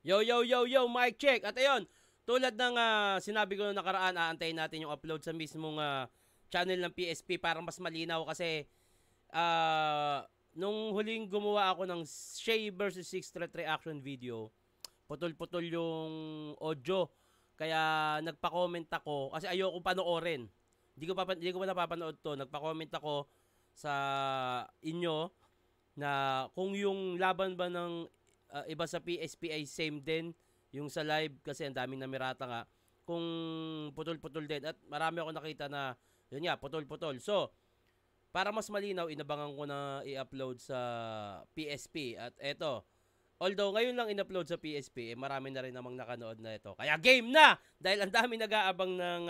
Yo, yo, yo, yo, mic check. At ayun, tulad ng sinabi ko noong nakaraan, aantayin natin yung upload sa mismong channel ng PSP para mas malinaw kasi nung huling gumawa ako ng Shay vs. 6 threat reaction video, putol-putol yung audio. Kaya nagpa-comment ako kasi ayoko panoorin. Hindi ko pa napapanood to. Nagpa-comment ako sa inyo na kung yung laban ba ng iba sa PSP ay same din yung sa live kasi ang daming namirata nga kung putol-putol din at marami ako nakita na yun nga putol-putol. So para mas malinaw inabangan ko na i-upload sa PSP at eto, although ngayon lang in-upload sa PSP, marami na rin namang nakanood na ito. Kaya game na! Dahil ang dami nag-aabang ng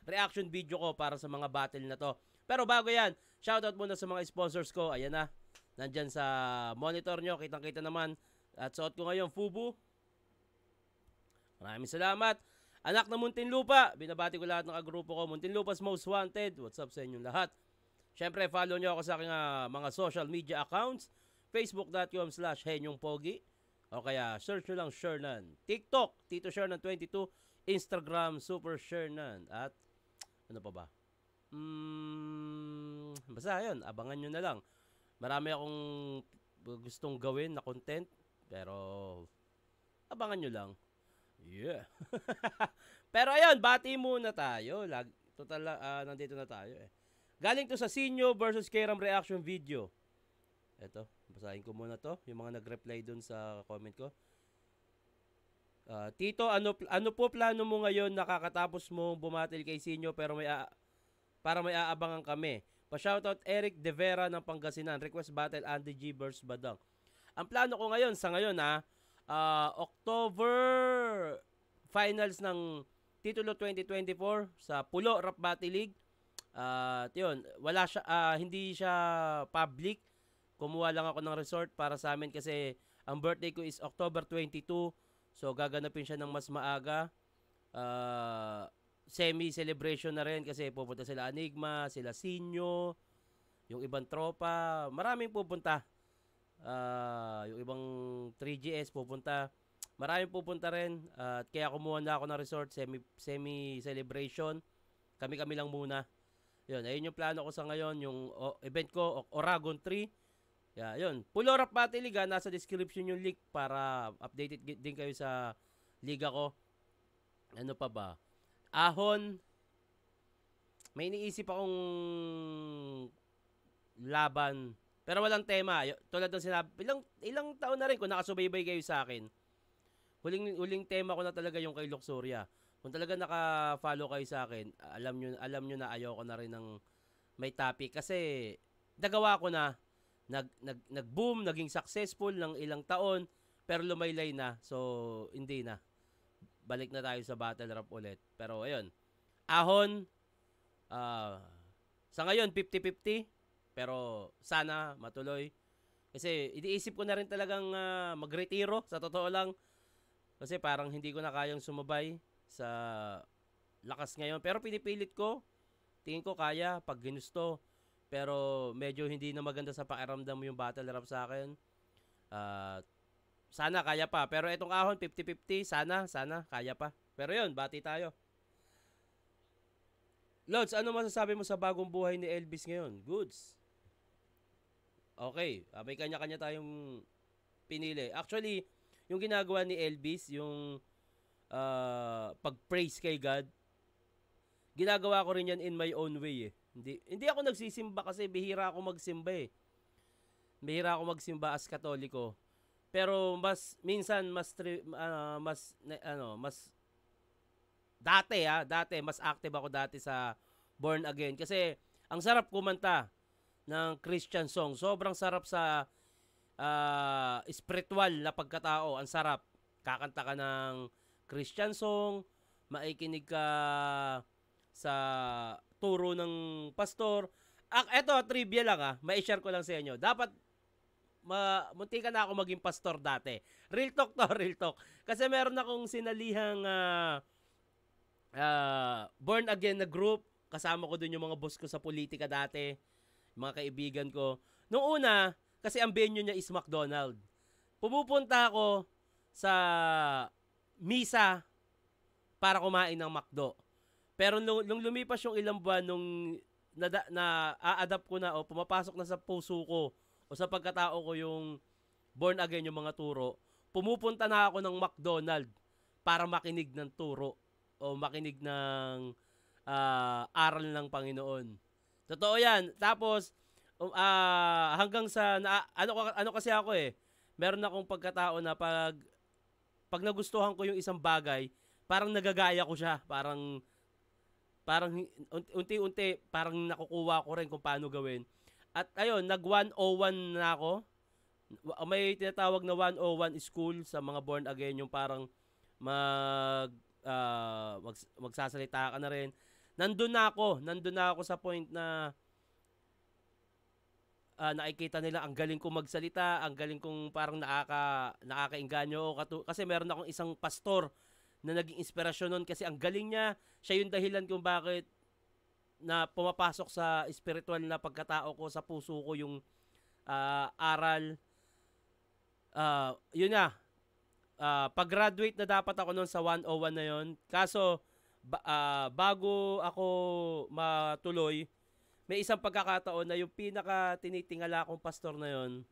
reaction video ko para sa mga battle na to. Pero bago yan, shoutout muna sa mga sponsors ko. Ayan na, nandyan sa monitor nyo, kitang-kita naman. At suot ko ngayon, Fubu. Maraming salamat. Anak ng Muntinlupa, binabati ko lahat ng kagrupo ko. Muntinlupa's Most Wanted. What's up sa inyong lahat? Siyempre, follow nyo ako sa aking mga social media accounts. Facebook.com/henyongpogi o kaya search nyo lang Shernan. TikTok, Tito Shernan 22. Instagram, Super Shernan. At ano pa ba? Basta yun, abangan nyo na lang. Marami akong gustong gawin na content. Pero abangan nyo lang. Yeah. Pero ayun, bati muna tayo. Total, nandito na tayo eh. Galing to sa Sinyo versus Keram reaction video. Eto, basahin ko muna to. Yung mga nag-reply dun sa comment ko. Tito, ano po plano mo ngayon? Nakakatapos mo bumatil kay Sinyo pero para may aabangan kami. Pa-shoutout Eric De Vera ng Pangasinan. Request battle Andy G versus Badang. Ang plano ko ngayon, sa ngayon October finals ng Titulo 2024 sa Pulo Rap Battle League. Yun, wala siya, hindi siya public. Kumuha lang ako ng resort para sa amin kasi ang birthday ko is October 22. So gaganapin siya ng mas maaga. Semi-celebration na rin kasi pupunta sila Enigma, sila Sinyo, yung ibang tropa. Maraming pupunta. Yung ibang 3GS pupunta. Maraming pupunta rin. Kaya kumuha na ako ng resort, semi-celebration. Kami-kami lang muna. Yun, ayun yung plano ko sa ngayon. Yung event ko, Oragon 3. Yeah, yun. Pulo Rap Battle League, nasa description yung link para updated din kayo sa liga ko. Ano pa ba? Ahon. May iniisip akong laban. Pero walang tema. Tulad ng sinabi, ilang taon na rin kung nakasubaybay kayo sa akin. Huling tema ko na talaga yung kay Luxuria. Kung talaga naka-follow kayo sa akin, alam nyo na ayoko na rin ng may topic kasi nagawa ko na nag-boom, naging successful ng ilang taon pero lumaylay na. So hindi na. Balik na tayo sa battle rap ulit. Pero ayun. Ahon sa ngayon 50-50 pero sana matuloy. Kasi iniisip ko na rin talagang magretiro sa totoo lang. Kasi parang hindi ko na kayang sumabay sa lakas ngayon. Pero pinipilit ko. Tingin ko kaya pag ginusto. Pero medyo hindi na maganda sa pakiramdam yung battle rap sa akin. Sana kaya pa. Pero itong ahon, 50-50. Sana kaya pa. Pero yun, bati tayo. Lods, ano masasabi mo sa bagong buhay ni Elvis ngayon? Goods. Okay, may kanya-kanya tayong pinili. Actually, yung ginagawa ni Elvis, yung pag-praise kay God, ginagawa ko rin yan in my own way eh. Hindi ako nagsisimba kasi bihira ako magsimba eh. Bihira ako magsimba as Katoliko. Pero minsan mas dati mas active ako dati sa Born Again kasi ang sarap kumanta ng Christian song. Sobrang sarap sa spiritual na pagkatao. Ang sarap. Kakanta ka ng Christian song, maikinig ka sa turo ng pastor. Eto, trivia lang mai-share ko lang sa inyo. Dapat munti ka na ako maging pastor dati. Real talk to, real talk. Kasi meron akong sinalihang born again na group. Kasama ko dun yung mga boss ko sa politika dati. Mga kaibigan ko. Noong una, kasi ang venue niya is McDonald. Pumupunta ako sa misa para kumain ng McDo. Pero nung lumipas yung ilang buwan, nung na-adapt ko na o pumapasok na sa puso ko o sa pagkatao ko yung born again, yung mga turo, pumupunta na ako ng McDonald's para makinig ng turo o makinig ng aral ng Panginoon. Totoo yan. Tapos, hanggang sa, ano kasi ako meron akong pagkatao na pag nagustuhan ko yung isang bagay, parang nagagaya ko siya. Parang unti-unti, parang nakukuha ko rin kung paano gawin. At ayun, nag-101 na ako. May tinatawag na 101 school sa mga born again, yung parang magsasalita ka na rin. Nandun na ako sa point na nakikita nila ang galing kong magsalita, ang galing kong parang nakakainganyo. Kasi meron akong isang pastor na naging inspirasyon nun kasi ang galing niya. Siya yung dahilan kung bakit na pumapasok sa spiritual na pagkatao ko, sa puso ko yung aral. Yun na. Pag-graduate na dapat ako nun sa 101 na yun. Kaso, bago ako matuloy, may isang pagkakataon na yung pinaka tinitingala kong pastor na yun,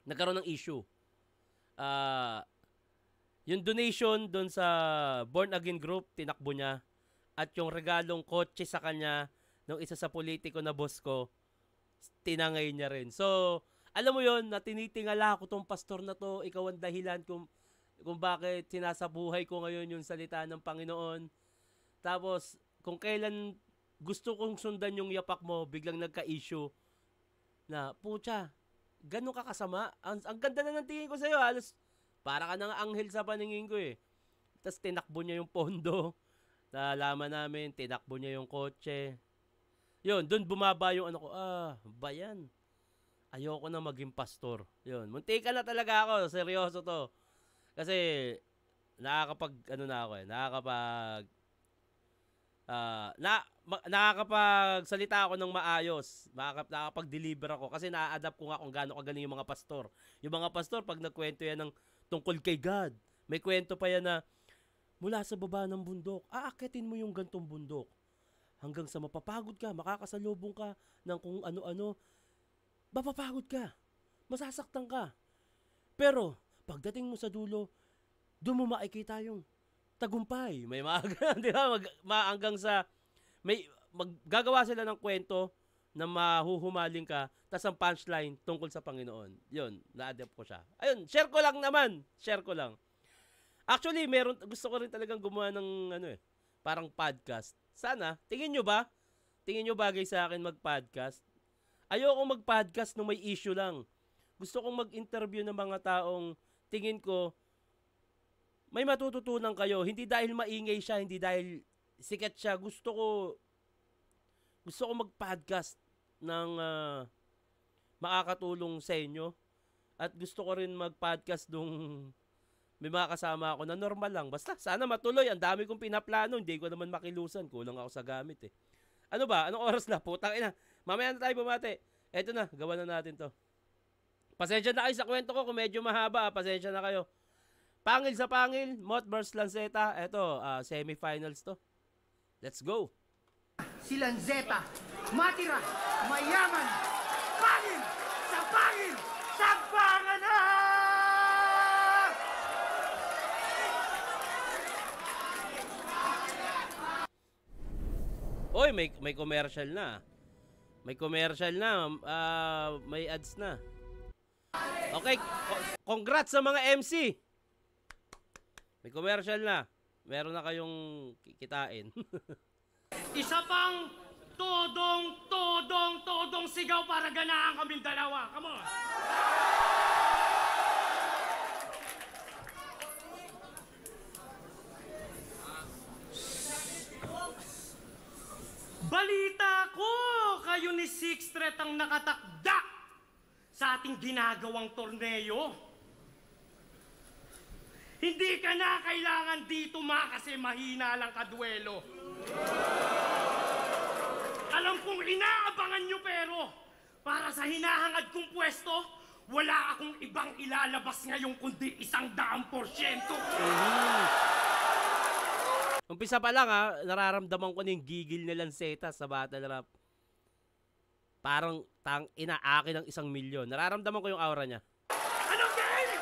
nagkaroon ng issue. Yung donation doon sa Born Again Group, tinakbo niya. At yung regalong kotse sa kanya ng isa sa politiko na boss ko, tinangay niya rin. So, alam mo yon na tinitingala ko tong pastor na to, ikaw ang dahilan kung bakit sinasabuhay ko ngayon yung salita ng Panginoon. Tapos, kung kailan gusto kong sundan yung yapak mo, biglang nagka-issue na, pucha, ganun ka kasama. Ang ganda na ng tingin ko sa'yo, halos para ka ng anghel sa paningin ko Tapos tinakbo niya yung pondo. Nalaman namin, tinakbo niya yung kotse. Yun, dun bumaba yung ano ko, bayan. Ayoko na maging pastor. Yun, muntika na talaga ako, seryoso to. Kasi, nakakapagsalita ako ng maayos. Nakakapag-deliver ako. Kasi na-adapt ko nga kung gaano kagaling yung mga pastor. Yung mga pastor, pag nagkwento yan ng tungkol kay God, may kwento pa yan na mula sa baba ng bundok, aakitin mo yung gantong bundok. Hanggang sa mapapagod ka, makakasalubong ka ng kung ano-ano. Mapapagod ka. Masasaktan ka. Pero, pagdating mo sa dulo, doon mo makikita yung tagumpay. May di ba? Hanggang sa, gagawa sila ng kwento na mahuhumaling ka, tas ang punchline tungkol sa Panginoon. Yun, na-adapt ko siya. Ayun, share ko lang. Actually, gusto ko rin talagang gumawa ng parang podcast. Sana, tingin nyo bagay sa akin mag-podcast? Ayoko mag-podcast nung may issue lang. Gusto kong mag-interview ng mga taong tingin ko may matututunan kayo. Hindi dahil maingay siya, hindi dahil sikat siya. Gusto ko mag-podcast ng makakatulong sa inyo. At gusto ko rin mag-podcast nung may mga kasama ako na normal lang. Basta, sana matuloy. Ang dami kong pinaplano. Hindi ko naman makilusan. Kulang ako sa gamit Ano ba? Anong oras na? Putang ina. Mamaya na tayo bumate. Eto na, gawa na natin to. Pasensya na kayo sa kwento ko kung medyo mahaba. Pasensya na kayo. Pangil sa pangil, Mott vs. Lanceta. Eto, semifinals to. Let's go. Si Lanceta, matira, mayaman, pangil, sagbangan na! Oy, may commercial na. May ads na. Okay, congrats sa mga MC. May commercial na. Meron na kayong kikitain. Isa pang todong sigaw para ganahan kaming dalawa. Come on! Balita ko, kayo ni Six Threat ang nakatakda sa ating ginagawang torneo. Hindi ka na kailangan dito kasi mahina lang kaduelo. Alam kong inaabangan nyo pero para sa hinahangad kong pwesto, wala akong ibang ilalabas ngayon kundi 100%. Umpisa pa lang nararamdaman ko na yung gigil ni Lanceta sa battle rap. Parang akin ng 1 milyon. Nararamdaman ko yung aura niya. Ano game?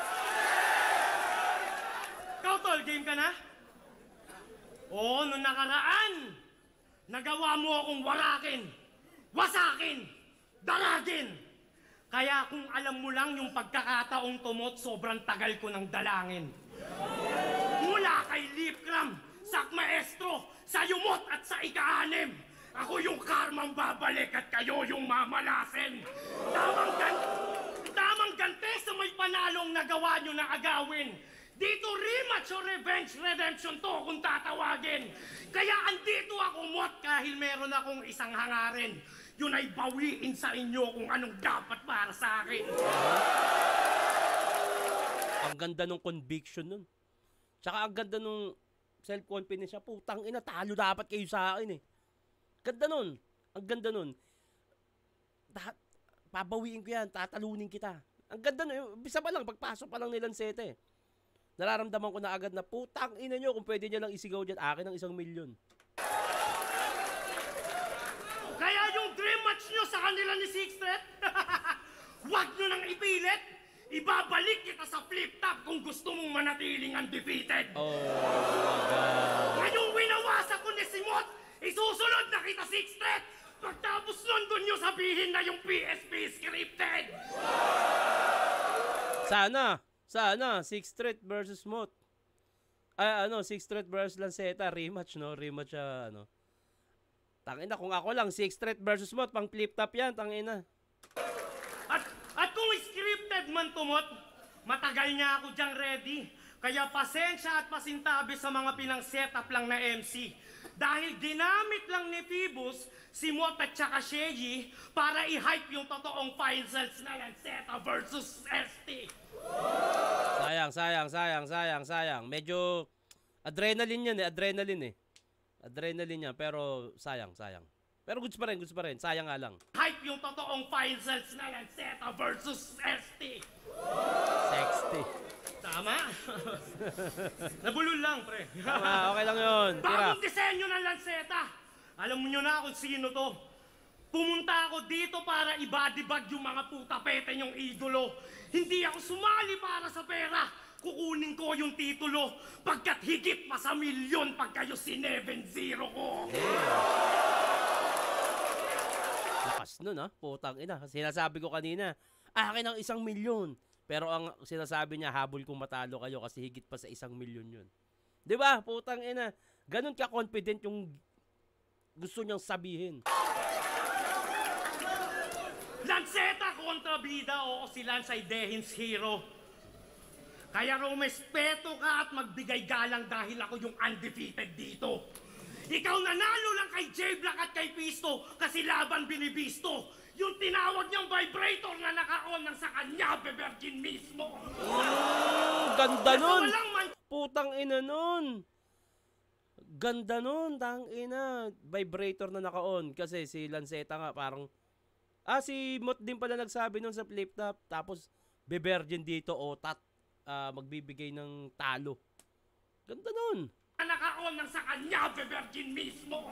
Ikaw, tol, game ka na? Oo, nung nakaraan, nagawa mo akong warakin, wasakin, daragin. Kaya kung alam mo lang yung pagkakataong tumot, sobrang tagal ko ng dalangin. Mula kay Lipcram, Sak Maestro, sa Yumot at sa Ika-6, ako yung karmang babalik at kayo yung mamalasin. Tamang gante sa may panalong nagawa nyo na agawin. Dito rematch o revenge redemption to kung tatawagin. Kaya andito ako, Mot, dahil meron akong isang hangarin. Yun ay bawiin sa inyo kung anong dapat para sa akin. Ang ganda nung conviction nun. Tsaka ang ganda nung self-confidence siya. Putang ina, talo dapat kayo sa akin eh. Ganda nun. Ang ganda nun. Pabawiin ko yan. Tatalunin kita. Ang ganda nun. Bisa pa lang. Pagpasok pa lang nilang sete. Nararamdaman ko na agad na putang ina nyo. Kung pwede niya lang isigaw dyan. Akin ng 1 milyon. Kaya yung dream match nyo sa kanila ni Six Threat, huwag nyo nang ipilit. Ibabalik kita sa flip-top kung gusto mong manatiling undefeated. Oh my God. Ngayong winawasak ko ni Simot, isusunod na kita, Six Threat! Pagtapos nun, dun nyo sabihin na yung PSP scripted! Sana, Six Threat versus Mot. Six Threat versus Lanceta, rematch, no? Rematch, Tangina, kung ako lang, Six Threat versus Mot, pang flip-top yan, tangina. At kung scripted man tumot, matagal niya ako diyang ready. Kaya pasensya at pasintabi sa mga pinang-setup lang na MC. Dahil ginamit lang ni Phoebus si Mot at saka Sheyi para i-hype yung totoong finals na Lanceta versus ST. Sayang. Medyo adrenaline yan Adrenaline yan, pero sayang. Pero goods pa rin. Sayang nga lang. Hype yung totoong finals na Lanceta versus ST. Sexty. Tama? Nabulol lang, pre. Tama, okay lang yun. Tira. Bagong disenyo ng Lanceta. Alam nyo na kung sino to. Pumunta ako dito para ibadibag yung mga putapete nyong idolo. Hindi ako sumali para sa pera. Kukunin ko yung titulo pagkat higit pa sa milyon pag kayo si-7-0 ko. Lakas nun putang ina. Sinasabi ko kanina, akin ang 1 milyon. Pero ang sinasabi niya, habol kung matalo kayo kasi higit pa sa 1 milyon yun. Diba? Putang ina. Ganun ka-confident yung gusto niyang sabihin. Lanceta kontra bida, oo, si Lance ay Dehin's hero. Kaya rumespeto ka at magbigay galang dahil ako yung undefeated dito. Ikaw nanalo lang kay J-Black at kay Pisto kasi laban binibisto. Yung tinawag niyang vibrator na naka-on ng sa kanya, bebergin mismo. Ganda nun! Putang ina nun! Ganda nun, tang ina. Vibrator na naka-on. Kasi si Lanceta nga parang... si Mot din pala nagsabi nun sa flip-top. Tapos, bebergin dito, otat. Magbibigay ng talo. Ganda nun. Naka-on ng sa kanya, bebergin mismo.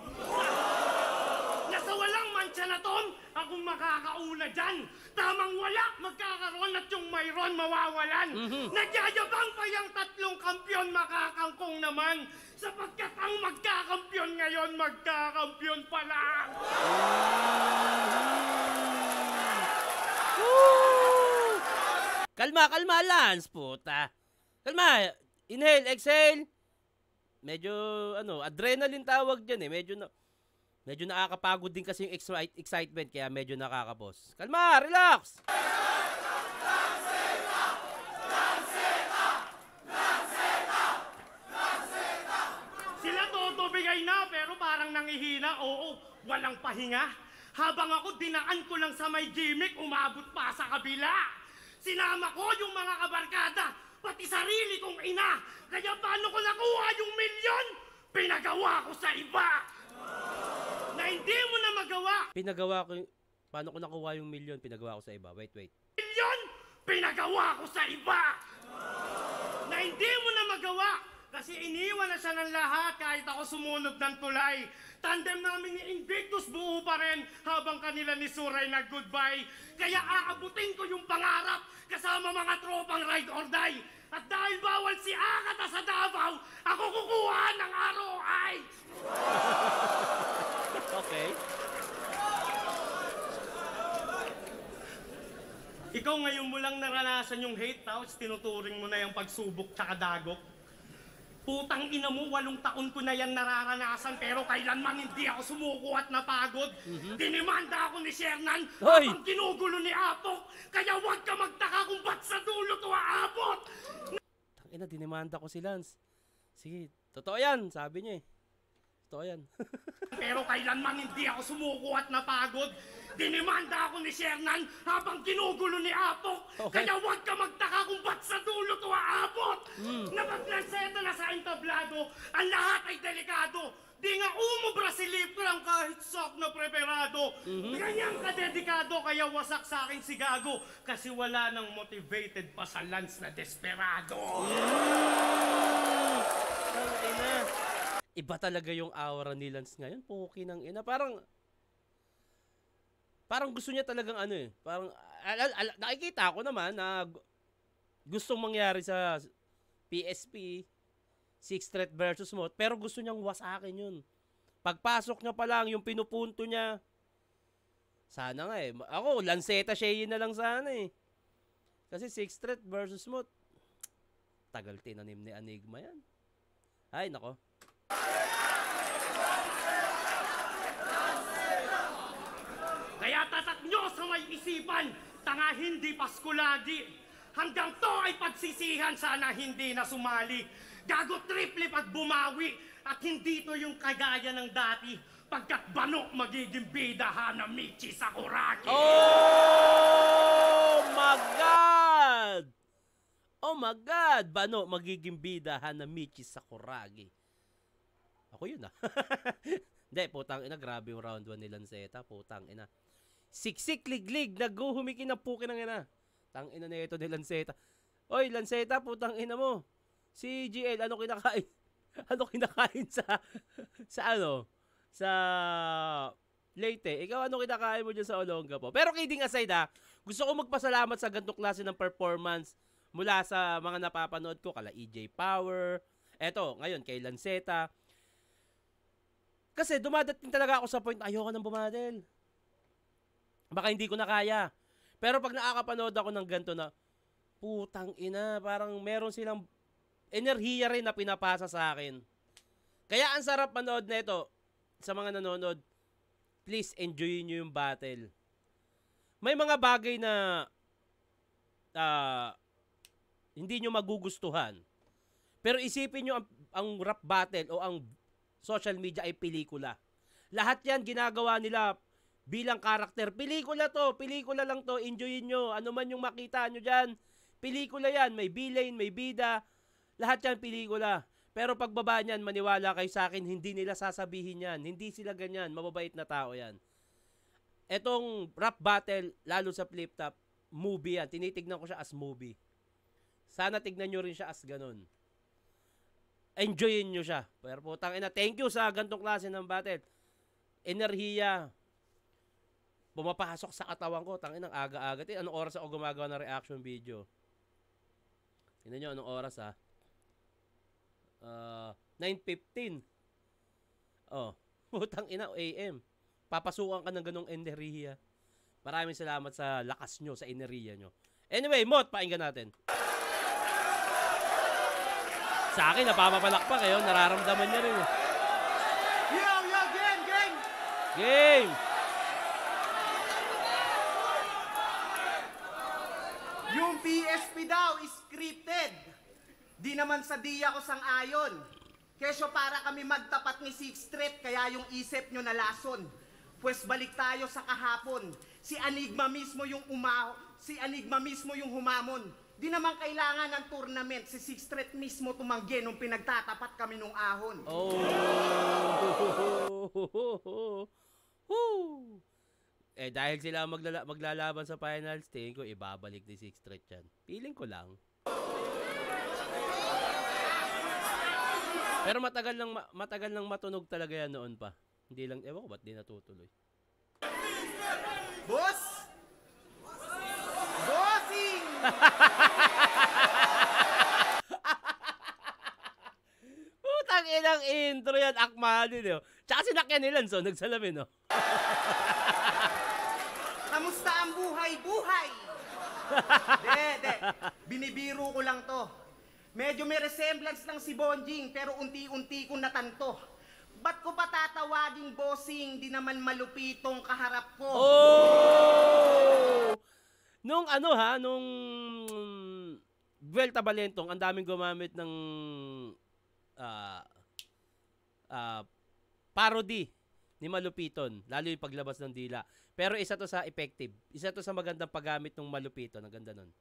Nasa walang mancha na ton, akong makakauna dyan. Tamang wala, magkakaroon at yung mayroon mawawalan. Nagyayabang pa yung 3 kampyon, makakangkong naman. Sapagkat ang magkakampiyon ngayon, magkakampiyon pa lang. Kalma, Lance, puta. Kalma, inhale, exhale. Medyo, adrenaline tawag dyan Medyo nakakapagod din kasi yung excitement, kaya medyo nakakapos. Kalma, relax! Sila todo bigay na, pero parang nangihina. Oo, walang pahinga. Habang ako dinaan ko lang sa may gimmick, umabot pa sa kabila. Sinama ko yung mga kabarkada, pati sarili kong ina. Kaya paano ko nakuha yung milyon? Pinagawa ko sa iba. Na hindi mo na magawa. Paano ko nakuha yung milyon? Pinagawa ko sa iba. Wait. Milyon? pinagawa ko sa iba. Na hindi mo na magawa kasi iniwan na siya ng lahat kahit ako sumunod ng tulay. Tandem namin ni Invictus buo pa rin habang kanila ni Suray nag-goodbye. Kaya aabutin ko yung pangarap kasama mga tropang ride or die. At dahil bawal si Akata sa Davao, ako kukuha ng ROI! Okay. Ikaw ngayon mo lang naranasan yung hate, tapos tinuturing mo na yung pagsubok tsaka dagok. Putang ina mo, 8 taon ko na yan nararanasan pero kailanman hindi ako sumuko at napagod. Dinimanda ako ni Shernan habang ginugulo ni Apok. Kaya huwag ka magtaka kung ba't sa dulo to aabot. Tangina, dinimanda ko si Lance. Sige, totoo yan, sabi niya eh. Totoo yan. Pero kailanman hindi ako sumuko at napagod. Dinimanda ako ni Shernan habang ginugulo ni Apok. Okay. Kaya huwag ka magtaka kung ba't sa dulo to aabot. Napaglanseta na sa entablado, ang lahat ay delikado. Di nga umubra si Lipram kahit sok na preparado. Ganyan ka dedikado kaya wasak sa akin si Gago. Kasi wala nang motivated pa sa Lance na desperado. Tangina. Iba talaga yung aura ni Lance ngayon. Puki ng ina. Parang gusto niya talagang ano eh. Parang, nakikita ko naman na gustong mangyari sa PSP, Sixth Threat versus Moth, pero gusto niyang wasakin yun. Pagpasok niya pa lang, yung pinupunto niya, sana nga eh. Ako, Lanceta Shea na lang sana eh. Kasi Sixth Threat versus Moth, tagal tinanim ni Enigma yan. Ay, nako. Kaya tatak nyo sa may isipan, tanga hindi Pasko lagi. Hanggang to ay pagsisihan, sana hindi na sumali. Gago triple pag bumawi, at hindi to yung kagaya ng dati. Pagkat Bano magiging bida Hanamichi Sakuragi. Oh my God! Oh my God! Bano magiging bida Hanamichi Sakuragi. Ako yun ah. Hindi, putang ina, grabe yung round 1 ni Lanceta, putang ina. Siksik, liglig, naghuhumiki ng puki ng ina. Tang ina na ito ni Lanceta. Oy, Lanceta, putang ina mo. Si GL, ano kinakain? Ano kinakain sa Leyte? Ikaw, ano kinakain mo dyan sa Olonga po? Pero kidding aside gusto ko magpasalamat sa ganitong klase ng performance mula sa mga napapanood ko, kala EJ Power, eto, ngayon, kay Lanceta. Kasi dumadating talaga ako sa point, ayoko nang bumadel. Baka hindi ko na kaya. Pero pag nakakapanood ako ng ganito na, putang ina, parang meron silang enerhiya rin na pinapasa sa akin. Kaya ang sarap manood na ito sa mga nanonood. Please enjoy nyo yung battle. May mga bagay na hindi nyo magugustuhan. Pero isipin nyo ang rap battle o ang social media ay pelikula. Lahat yan ginagawa nila bilang karakter. Pelikula to, pelikula lang to, enjoyin nyo. Ano man yung makita nyo dyan, pelikula yan. May villain, may bida, lahat yan pelikula. Pero pagbaba niyan, maniwala kayo sa akin, hindi nila sasabihin yan. Hindi sila ganyan, mababait na tao yan. Etong rap battle, lalo sa Flip Top, movie yan. Tinitignan ko siya as movie. Sana tignan nyo rin siya as ganun. Enjoyin nyo siya. Pero putang ina, thank you sa gantong klase ng battle. Enerhiya. Pumapasok sa katawan ko. Tangin ng aga-aga. Anong oras ako gumagawa ng reaction video? Tingnan nyo anong oras 9:15. Oh, putang ina, AM. Papasukan ka ng ganong enerhiya. Maraming salamat sa lakas nyo, sa enerhiya nyo. Anyway, Mot, painggan natin. Sa akin, napapapalakpak eh. Nararamdaman niya rin eh. Yo, game, game! Game! Yung PSP daw is scripted. Di naman sa diya ko sang-ayon. Kesyo para kami magtapat ni Sixth Threat, kaya yung isip nyo nalason. Pues balik tayo sa kahapon. Si Enigma mismo yung humamon. Di naman kailangan ng tournament. Si Sixth Threat mismo tumanggi nung pinagtatapat kami nung ahon. Oh! Dahil sila maglalaban sa finals, tingin ko ibabalik ni Sixth Street yan. Feeling ko lang. Pero matagal nang matunog talaga yan noon pa. Hindi lang, ewan ko ba't di natutuloy. Boss! Bossing! Putang inang intro yan, akma din. Tsaka sinakyan ni Lance, nagsalamin, no? Kamusta ang buhay-buhay? De. Binibiro ko lang to. Medyo may resemblance lang si Bonjing, pero unti-unti kong natanto. Ba't ko pa tatawaging bossing, di naman malupitong kaharap ko? Oh! Nung Vuelta Balentong, ang daming gumamit ng parody ni Malupiton, lalo yung paglabas ng dila. Pero isa to sa effective. Isa to sa magandang paggamit ng Malupiton. Ang ganda nun.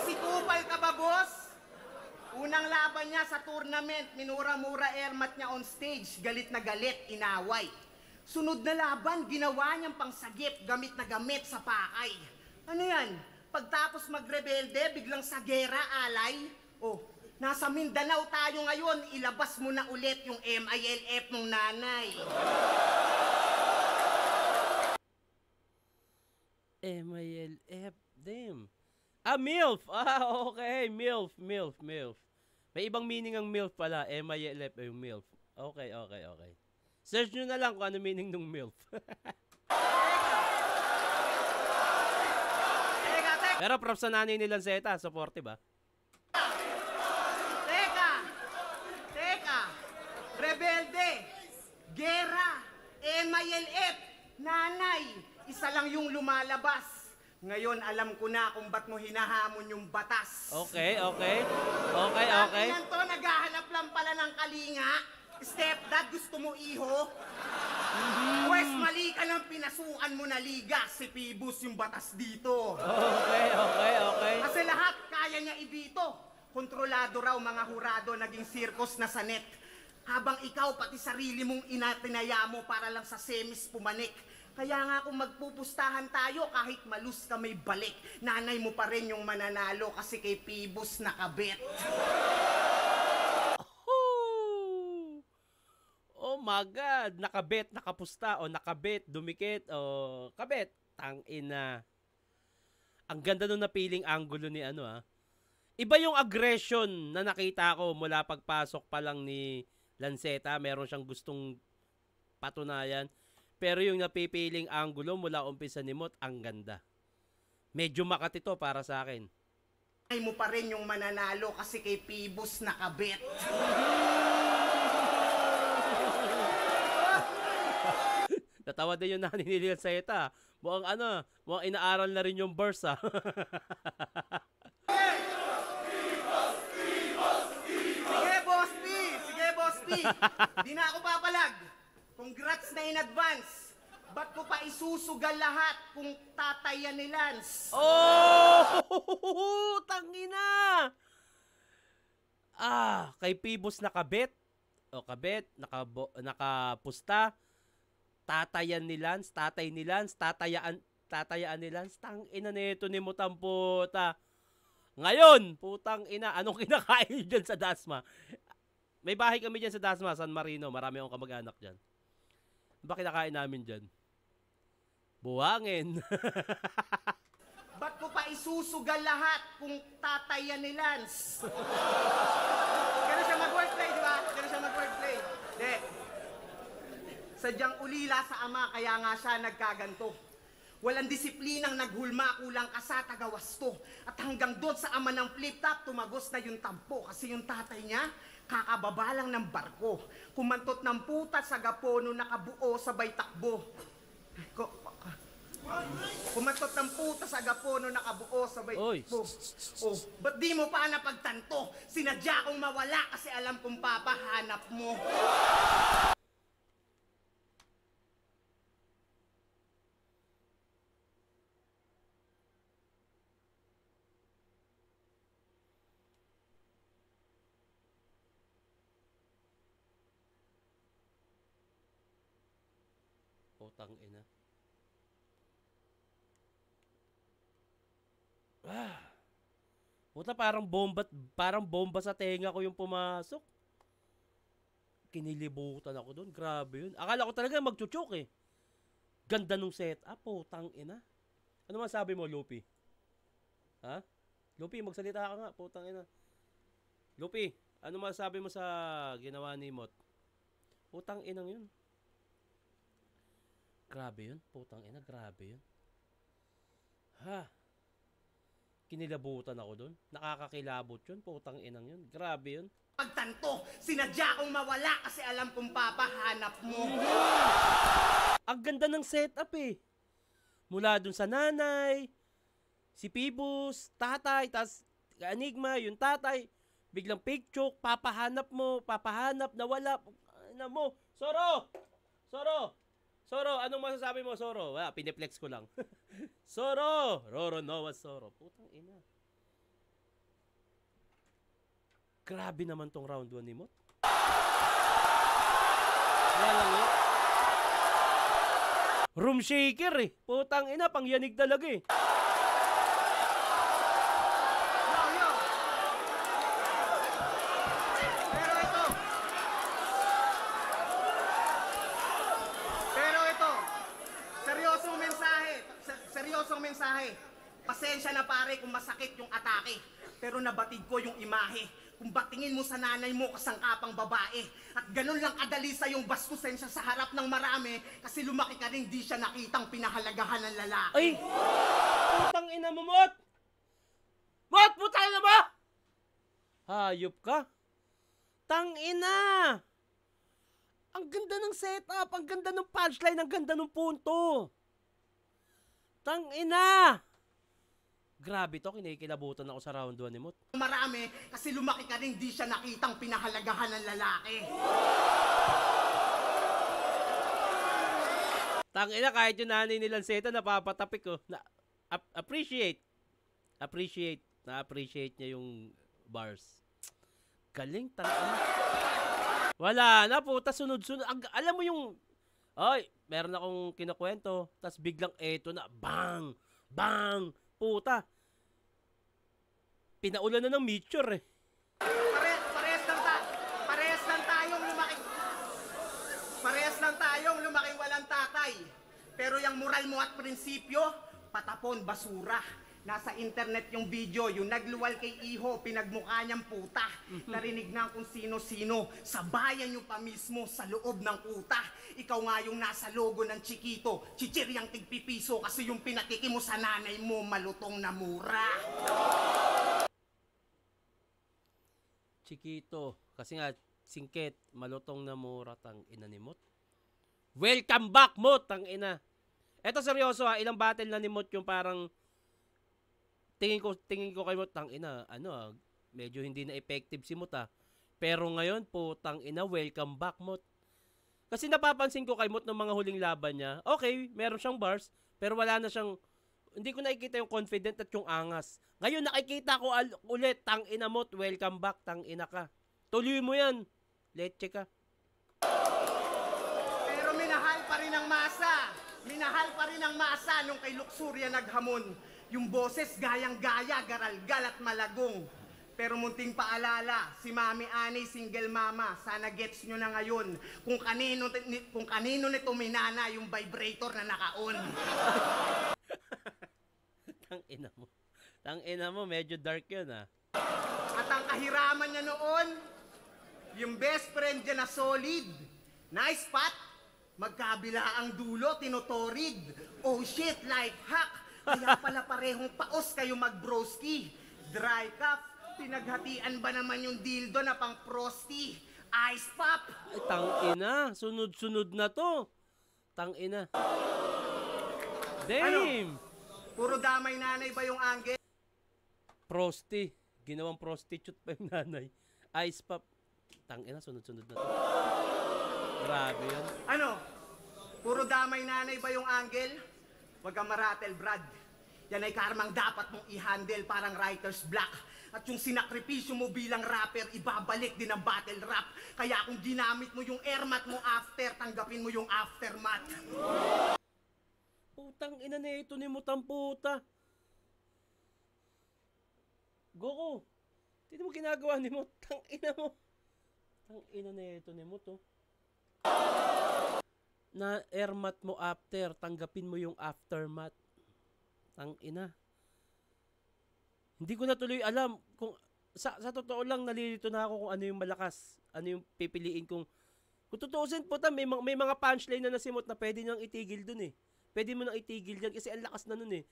Si Kupal ka ba, boss? Unang laban niya sa tournament, minura-mura airmat niya on stage. Galit na galit, inaway. Sunod na laban, ginawa niyang pangsagip, gamit na gamit sa pakay. Ano yan? Pagtapos magrebelde, biglang sa gera, alay? Oh, nasa Mindanao tayo ngayon, ilabas mo na ulit yung MILF ng nanay. MILF, damn. MILF! Okay. MILF. May ibang meaning ang MILF pala. MILF yung MILF. Okay. Search nyo na lang kung ano meaning ng MILF. Pero props sa nanay ni Lanceta. Supportive, ba? Teka. Rebelde. Gera. MILF. Nanay. Isa lang yung lumalabas. Ngayon, alam ko na kung ba't mo hinahamon yung batas. Okay. Yan to, naghahanap lang pala ng kalinga. Stepdad, gusto mo iho? Pwes, mali ka lang pinasukan mo na liga. Si Pibus yung batas dito. Okay. Kasi lahat kaya niya ibito. Kontrolado raw mga hurado, naging circus na sanet. Habang ikaw, pati sarili mong inatinaya mo para lang sa semis pumanik. Kaya nga kung magpupustahan tayo, kahit malus ka may balik, nanay mo pa rin yung mananalo kasi kay Pibus nakabit. Oh my God! Nakabet, nakapusta, o nakabet, dumikit, o kabet. Tangina. Ang ganda nung napiling angulo ni Iba yung aggression na nakita ko mula pagpasok pa lang ni Lanceta. Meron siyang gustong patunayan. Pero yung napipiling angulo mula umpisa ni Mot, ang ganda. Medyo makati to para sa akin. Nanay mo pa rin yung mananalo kasi kay Pibus nakabet. Natawa din yung nanay ni Lanceta. Mukhang inaaral na rin yung verse, Sige, Boss P. Di na ako papalag. Congrats na in advance. Ba't ko pa isusugal lahat kung tatayan ni Lance? Oh! Tangina! Kay Pibus nakabet. Nakapusta. Tatayan ni Lance, tatay ni Lance, tatayaan ni Lance. Tangina nito ni Mutamputa. Ngayon, putang ina, anong kinakain dyan sa Dasma? May bahay kami dyan sa Dasma, San Marino. Marami akong kamag-anak dyan. Ba kinakain namin dyan? Buwangin. Ba't ko pa isusugal lahat kung tatayan ni Lance? Ganun siya mag-wordplay, di ba? De, sadyang ulila sa ama, kaya nga siya nagkaganto. Walang disiplinang naghulma, kulang ka sa tagawasto. At hanggang doon sa ama ng flip-top, tumagos na yung tampo. Kasi yung tatay niya, kakababa lang ng barko. Kumantot ng puta sa gapono, nakabuo sabay takbo. Kumantot ng puta sa gapono, nakabuo sabay takbo. Oh, ba't di mo pa napagtanto? Sinadya kong mawala kasi alam kong papahanap mo. Putang ina. Puta, parang bomba sa tenga ko yung pumasok. Kinilibutan ako doon. Grabe yun. Akala ko talaga magchuchok eh. Ganda nung setup. Putang ina. Ano masabi mo, Lupi? Ha? Lupi, magsalita ka nga. Putang ina. Lupi, ano masabi mo sa ginawa ni Mot? Putang inang yun. Grabe yun. Putang ina, grabe yun. Ha? Kinilabutan ako doon. Nakakakilabot yun. Putang inang yun. Grabe yun. Pagtanto, sinadya kong mawala kasi alam kong papahanap mo. Ang ganda ng setup eh. Mula dun sa nanay, si Pibus, tatay, tas Enigma, yung tatay, biglang picture, papahanap nawala. Ano mo? Soro! Soro! Soro, anong masasabi mo, Soro? Wala, piniplex ko lang. Soro! Roro Noah Soro. Putang ina. Grabe naman tong round 1 ni Mot. Wala lang yun. Room shaker eh. Putang ina, pangyanig talaga eh. Yo! Pero ito, seryosong mensahe. Pasensya na pare kung masakit yung atake. Pero nabatid ko yung imahe. Kung batingin mo sa nanay mo kasangkapang babae. At ganun lang kadali sa yung bastusin siya sa harap ng marami. Kasi lumaki ka rin di siya nakitang pinahalagahan ng lalaki. Ay! Putang ina mo, Mot! Mot! Putang ina mo! Hayop ka? Tang ina! Ang ganda ng setup, ang ganda ng punchline, ang ganda ng punto. Tang ina! Grabe to, kinikilabutan ako sa round 1 ni Mot. Marami kasi lumaki ka rin di siya nakitang pinahalagahan ng lalaki. Tangina, kahit yung nanay nilang seta napapatapik ko. Appreciate niya yung bars. Galing, tangina. Wala na, puta, sunod-sunod. Alam mo yung, ay, meron akong kinukwento, tas biglang eto na, bang, bang, puta. Pinaulan na ng meteor eh. Parehas lang tayong lumaking walang tatay. Pero yung moral mo at prinsipyo, patapon, basura. Nasa internet yung video, yung nagluwal kay Iho, pinagmukha niyang puta. Narinig na kung sino-sino, sa bayan nyo pa mismo, sa loob ng kuta. Ikaw nga yung nasa logo ng Chiquito, chichiryang tigpipiso, kasi yung pinatiki mo sa nanay mo, malutong na mura. Chiquito, kasi nga, singket, malutong na mura, tang ina ni Mot. Welcome back, Mot, tang ina. Eto seryoso ha, ilang battle na ni Mot yung parang, tingin ko kay Mot, tang ina, medyo hindi na effective si Mot ha. Pero ngayon, putang ina, welcome back, Mot. Kasi napapansin ko kay Mot ng mga huling laban niya, okay, meron siyang bars, pero wala na siyang, hindi ko nakikita yung confident at yung angas. Ngayon nakikita ko ulit, tang ina Mot, welcome back, tang ina ka. Tuloy mo yan, leche ka. Pero minahal pa rin ang masa nung kay Luxuria naghamon. Yung boses gayang-gaya, garalgal at malagong. Pero munting paalala, si Mami Ani, single mama, sana gets nyo na ngayon kung kanino nito minana yung vibrator na naka-on. Tang ina mo, medyo dark yun ha. At ang kahiraman niya noon, yung best friend niya na solid. Nice spot, magkabila ang dulo, tinotorid. Oh shit, life hack. Kaya pala parehong paos kayo mag-broski. Dry cup, pinaghatian ba naman yung dildo na pang prosti? Ice pop. Ay, tang ina, sunod-sunod na to. Tang ina. Damn! Puro damay nanay ba yung angle? Prosti. Ginawang prostitute pa yung nanay. Ice pop. Tang ina, sunod-sunod na to. Grabe yun. Puro damay nanay ba yung angle? Huwag kang maratel, Brad. Yan ay karmang dapat mong i-handle parang writer's block. At yung sinakripisyo mo bilang rapper, ibabalik din ang battle rap. Kaya kung ginamit mo yung airmat mo after, tanggapin mo yung aftermath. Putang ina na ito ni Mutang puta. Goku, tignan mo ginagawa ni Mot. Tangina mo. Tangina na ito ni Mot, oh. Na airmat mo after, tanggapin mo yung aftermath. Tangina. Hindi ko na tuloy alam kung sa totoo lang nalilito na ako kung ano yung malakas, ano yung pipiliin kung tutuusin po may mga punchline na nasimot na pwede nang itigil dun eh. Pwede mo nang itigil yan kasi ang lakas na nun eh.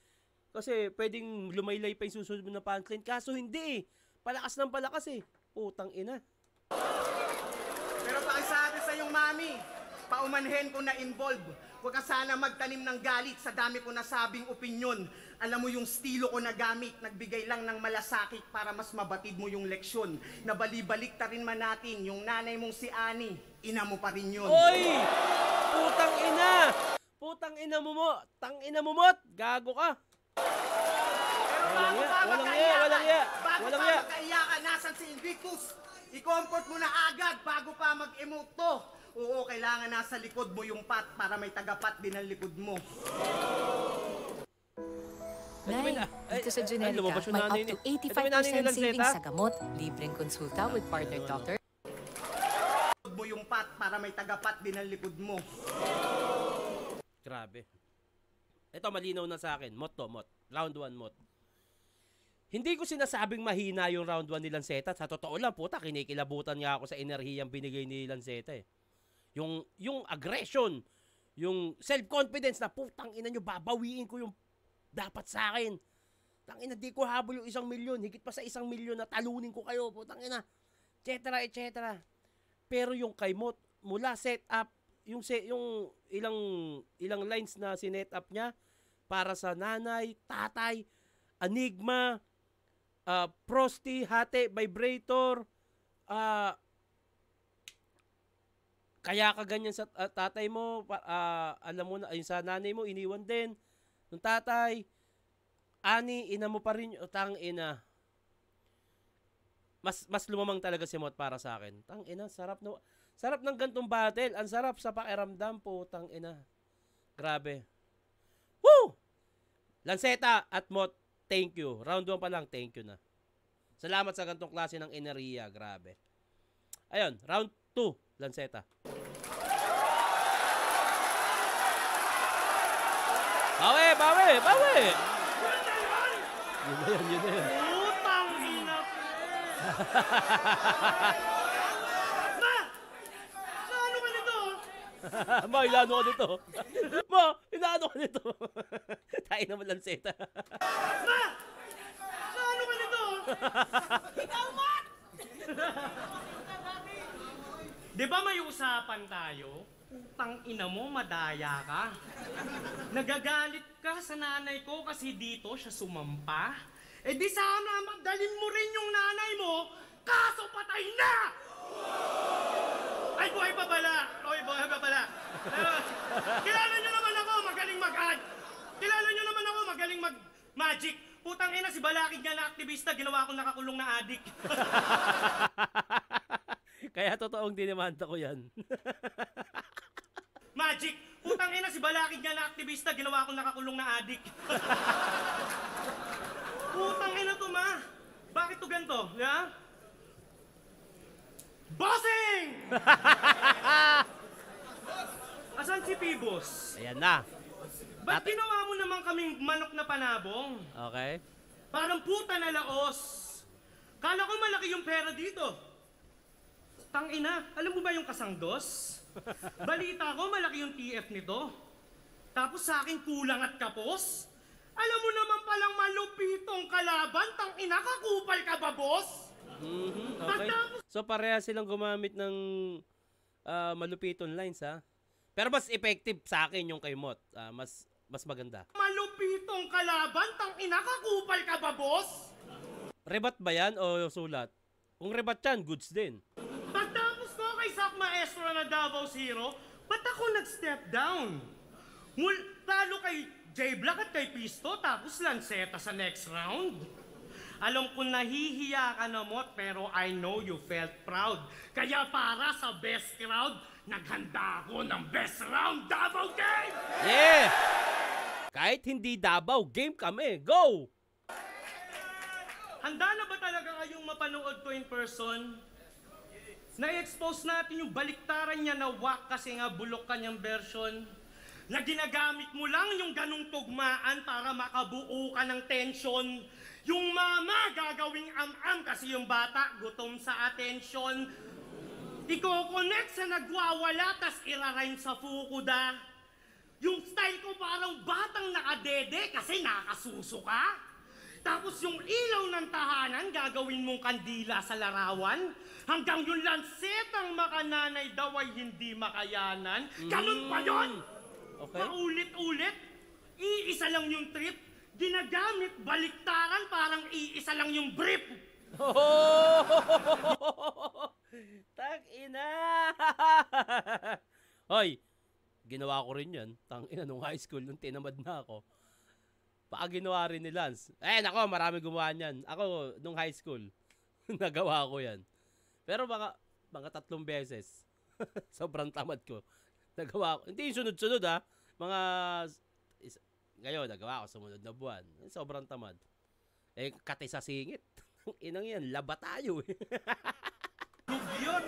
Kasi pwedeng lumaylay pa yung susunod mo na punchline. Kaso hindi eh. Palakas ng palakas eh. Putang ina. Pero pakisabi sa yung mami, paumanhin ko na involve. Huwag ka sana magtanim ng galit sa dami ko nasabing opinyon. Alam mo yung estilo ko na gamit, nagbigay lang ng malasakit para mas mabatid mo yung leksyon. Nabalibalik ta rin man natin, yung nanay mong si Ani, ina mo pa rin yun. Oy! Putang ina! Putang ina mo mo! Tang ina mo mot! Gago ka! Pero bago pa magkaiyakan, nasan si Invictus? I-comfort mo na agad bago pa mag-emote to. Oo, kailangan nasa likod mo yung pat para may tagapat din ang likod mo. Nay, dito sa Generica, lumabas yung may nanay up to ni- ito yung nanay ni 85% Lanceta? savings sa gamot, libreng konsulta with partner doctor. Likod mo yung pat para may tagapat din ang likod mo. Grabe. Ito malinaw na sa akin. Mot to, Mot. Round 1, Mot. Hindi ko sinasabing mahina yung round 1 ni Lanceta. Sa totoo lang, puta, kinikilabutan nga ako sa enerhiyang binigay ni Lanceta eh. Yung aggression, yung self-confidence na putang ina nyo, babawiin ko yung dapat sa akin. Tangina, di ko habol yung 1 milyon. Higit pa sa 1 milyon na talunin ko kayo. Putang ina. Et cetera. Pero yung kay Mot, mula set up, yung ilang lines na sinet up niya para sa nanay, tatay, Enigma, Frosty, Hate, Vibrator, kaya ka ganyan sa tatay mo, alam mo na, yung sa nanay mo, iniwan din. Yung tatay, Ani, ina mo pa rin, tang ina. Mas lumamang talaga si Mot para sa akin. Tang ina, sarap ng gantong battle. Ang sarap sa pakiramdam po, tang ina. Grabe. Woo! Lanceta at Mot, thank you. Round 1 pa lang, thank you na. Salamat sa gantong klase ng enerhiya, grabe. Ayun, round 2, Lanceta. Bawi! Yun na yun. Utang ina. Ma! Ano ka nito? Ma, ilano ka nito. Ma, ilano ka nito. Tayo naman Lanceta. Ma! Ano ka nito? Ikaw, Mat! Di ba may usapan tayo? Utang ina mo, madaya ka. Nagagalit ka sa nanay ko kasi dito siya sumampa. Eh di sana magdalin mo rin yung nanay mo, kaso patay na! Ay, buhay pa pala! Kilala nyo naman ako, magaling mag-ad. Kilala nyo naman ako, magaling mag-magic. Putang ina, si Balakid nga na aktivista, ginawa akong nakakulong na adik. Kaya totoong dinimanda ko yan. Magic! Putang ina, si Balakid nga na aktivista, ginawa akong nakakulong na adik. Putang ina to, ma! Bakit to ganito? Ya? Bossing! Asan si Pibos? Ayan na. Ba't ginawa mo naman kaming manok na panabong? Okay. Parang puta na laos. Kala ko malaki yung pera dito. Tangina, alam mo ba yung kasangdos? Balita ko malaki yung TF nito. Tapos sa akin kulang at kapos? Alam mo naman palang malupitong kalaban, tangina, kakupal ka ba, boss? Okay. So pareha silang gumamit ng malupiton lines ha. Pero mas effective sa akin yung kay Mot. Mas maganda. Malupitong kalaban, tangina, kakupal ka ba, boss? Rebat ba yan o sulat? Kung rebat yan, goods din. Pagtapos ko kay Sak Maestro na Davao Zero, ba't ako nag-step down? Talo kay J-Black at kay Pisto, tapos Lanceta sa next round. Alam ko nahihiya ka na, Mot, pero I know you felt proud. Kaya para sa best crowd, naghanda ako ng best round Davao game! Yeah! Kahit hindi Davao, game kami. Go! Handa na ba talaga kayong mapanood ko in person? Na-expose natin yung baliktaran niya na wak kasi nga bulok kanyang version. Na ginagamit mo lang yung ganong tugmaan para makabuo ka ng tension. Yung mama gagawing am-am kasi yung bata gutom sa attention. Iko-connect sa nagwawala tas irarime sa fukuda. Yung style ko parang batang nakadede kasi nakasuso ka. Tapos yung ilaw ng tahanan gagawin mong kandila sa larawan. Hanggang yung lansetang makananay daw ay hindi makayanan. Ganun pa yun! Okay. Paulit-ulit, iisa lang yung trip, ginagamit baliktaran parang iisa lang yung brief. Oh! Tang-ina! Hoy, ginawa ko rin yan. Tang-ina, nung high school, nung tinamad na ako. Baka ginawa rin ni Lance. Nako, marami gumawa niyan. Ako, nung high school, nagawa ko yan. Pero mga 3 beses. Sobrang tamad ko. Nagawa ko. Hindi yung sunod-sunod ha. Ngayon, nagawa ko sumunod na buwan. Sobrang tamad. Kate sa singit. Inang yan, laba tayo eh. Yun.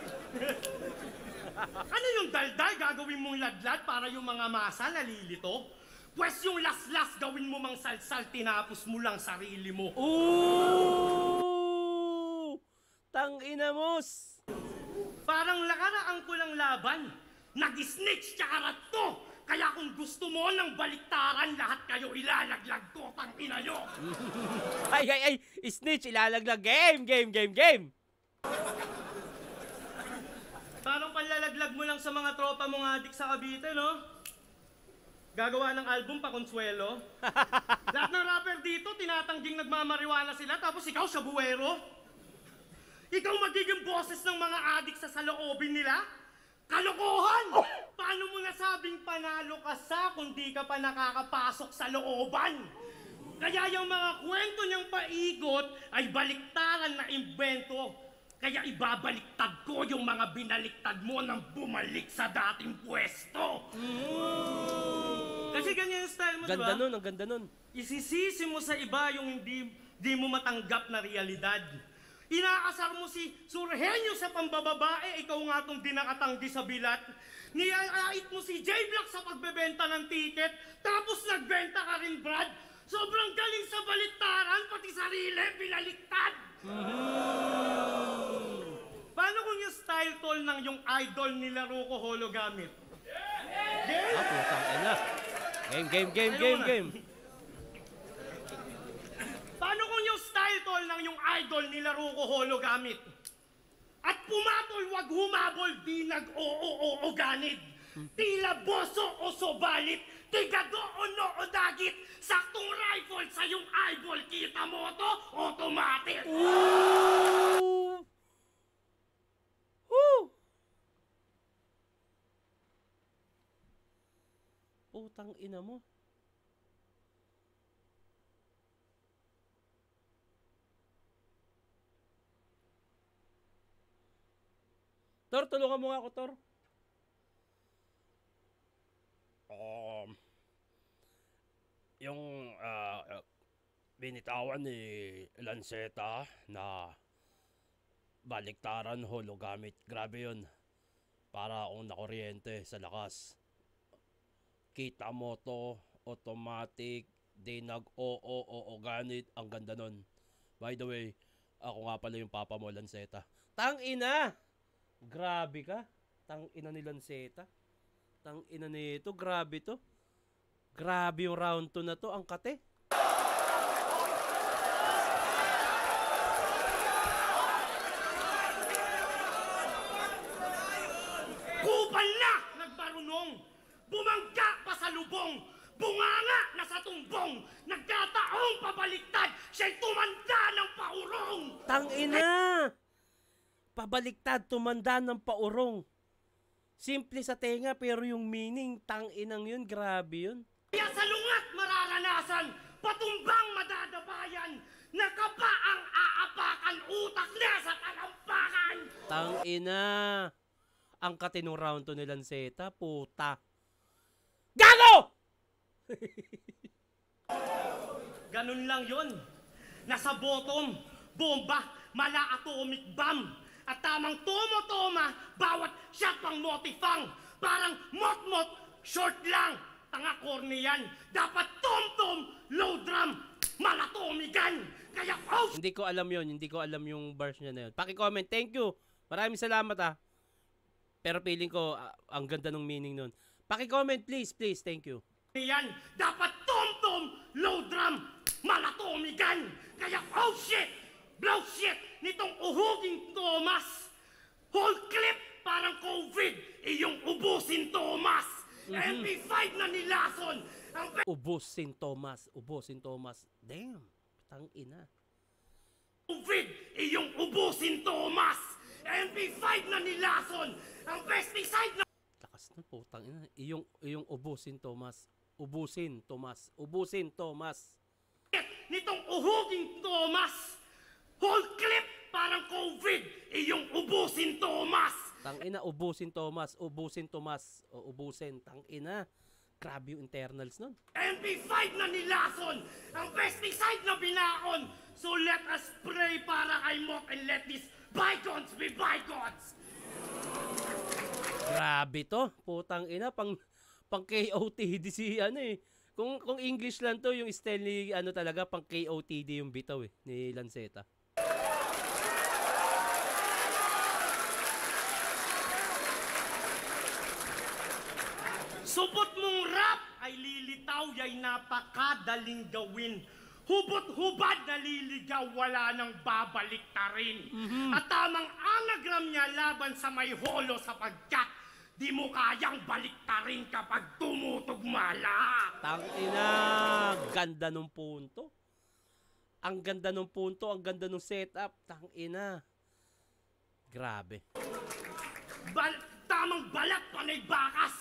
Ano yung daldal gagawin mong ladlad para yung mga masa nalilito? Pwes yung las-las gawin mo mang salsal tinapos mo lang sarili mo. Ooh! Tang-ina mos! Parang lakaraan ko lang laban. Nag-snitch tsaka ratto. Kaya kung gusto mo ng baliktaran, lahat kayo ilalaglag ko, tangina nyo. Ay! Snitch, ilalaglag. Game! Parang panlalaglag mo lang sa mga tropa mong adik sa Cavite, no? Gagawa ng album pa Consuelo. Lahat ng rapper dito, tinatangging nagmamariwana sila, tapos ikaw siya buwero. Ikaw magiging boses ng mga adik sa saloobin nila? Kalokohan! Paano mo nasabing panalo ka kung di ka pa nakakapasok sa looban? Kaya yung mga kwento niyang paigot ay baliktaran na imbento. Kaya ibabaliktad ko yung mga binaliktad mo nang bumalik sa dating pwesto. Kasi ganyan yung style mo, Ganda diba? nun, ang ganda nun. Isisisi mo sa iba yung hindi mo matanggap na realidad. Inaasar mo si Surhenyo sa pambababae, ikaw nga tong dinakatanggi sa bilat. Nilalait mo si J-Block sa pagbebenta ng ticket, tapos nagbenta ka rin, Brad. Sobrang galing sa baliktaran, pati sarili, binaliktad. Paano kung yung style tol ng yung idol nila Ruko Holo gamit? Putang ina. Game. Paano kung yung style tol ng yung idol nila Ruko Holo gamit? At pumatol, wag humabol, di nag-oo ganit. Tila boso o sobalit, tigado o no o dagit. Saktong rifle sa yung eyeball, kita mo to, automatic. Ooh! Woo! Putang ina mo. Tor, tulungan mo nga ako, Tor. Yung binitawan ni Lanceta na baliktaran hologamit. Grabe yun. Para akong nakuryente sa lakas. Kita mo to, automatic, di nag-oo ganit. Ang ganda nun. By the way, ako nga pala yung papa mo, Lanceta. Tang-ina! Grabe ka. Tang-ina ni Lanceta. Tang-ina nito, grabe to. Grabe yung round 2 na to, ang kate. Kupal na! Nagbarunong! Bumangga pa sa lubong! Bunganga na sa tumbong! Nagkataong pabaliktad! Siya'y tumanda ng paurong! Tang-ina! Pabaliktad, tumanda ng paurong. Simple sa tenga pero yung meaning, tang-inang yun, grabe yun. Kaya sa lungat mararanasan, patumbang madadabayan, nakapa ang aapakan, utak na sa talampakan! Tang-ina! Ang katinong round 2 ni Lanceta, puta. Gago! Ganun lang yun. Nasa bottom, bomba, mala atomic bomb. At tamang tomo-toma, bawat shot pang motifang. Parang mot-mot, short lang. Tanga corny yan. Dapat tom-tom, low drum, malatomigan. Kaya Hindi ko alam yon, hindi ko alam yung verse niya na yun. Paki-comment, thank you. Maraming salamat ah. Pero feeling ko, ang ganda ng meaning nun. Paki-comment please, please, thank you. yan, dapat tom-tom, low drum, malatomigan. Kaya oh shit, blow shit, nitong uhuging Thomas. Whole clip parang COVID, iyong ubusin Thomas. MP5 na nilason. Ang Ubusin Thomas. Damn, tangina. COVID, iyong ubusin Thomas. MP5 na nilason. Ang pesticide na Lakas na putang ina. Iyong ubusin Thomas. Ubusin Thomas. nitong uhuging Thomas. Whole clip parang COVID, iyong ubusin Thomas. Tangina, ubusin Thomas. O ubusin, tangina. Grabe yung internals nun. MP5 na nilason. Ang pesticide na binaon. So let us pray para kay Mok and let these bygones be bygones. Grabe to. Putang ina, pang KOTD si ano eh. Kung English lang to, yung style ni ano talaga, pang KOTD yung bitaw eh, ni Lanceta. Subot mong rap ay lilitaw, yay napakadaling gawin. Hubot-hubad naliligaw, wala nang babalik ta rin. At tamang anagram niya laban sa may holo sapagkat di mo kayang baliktarin kapag tumutugma lahat. Tangina, ganda nung punto. Ang ganda nung punto, ang ganda nung setup. Tangina. Grabe. Tamang balat panay bakas.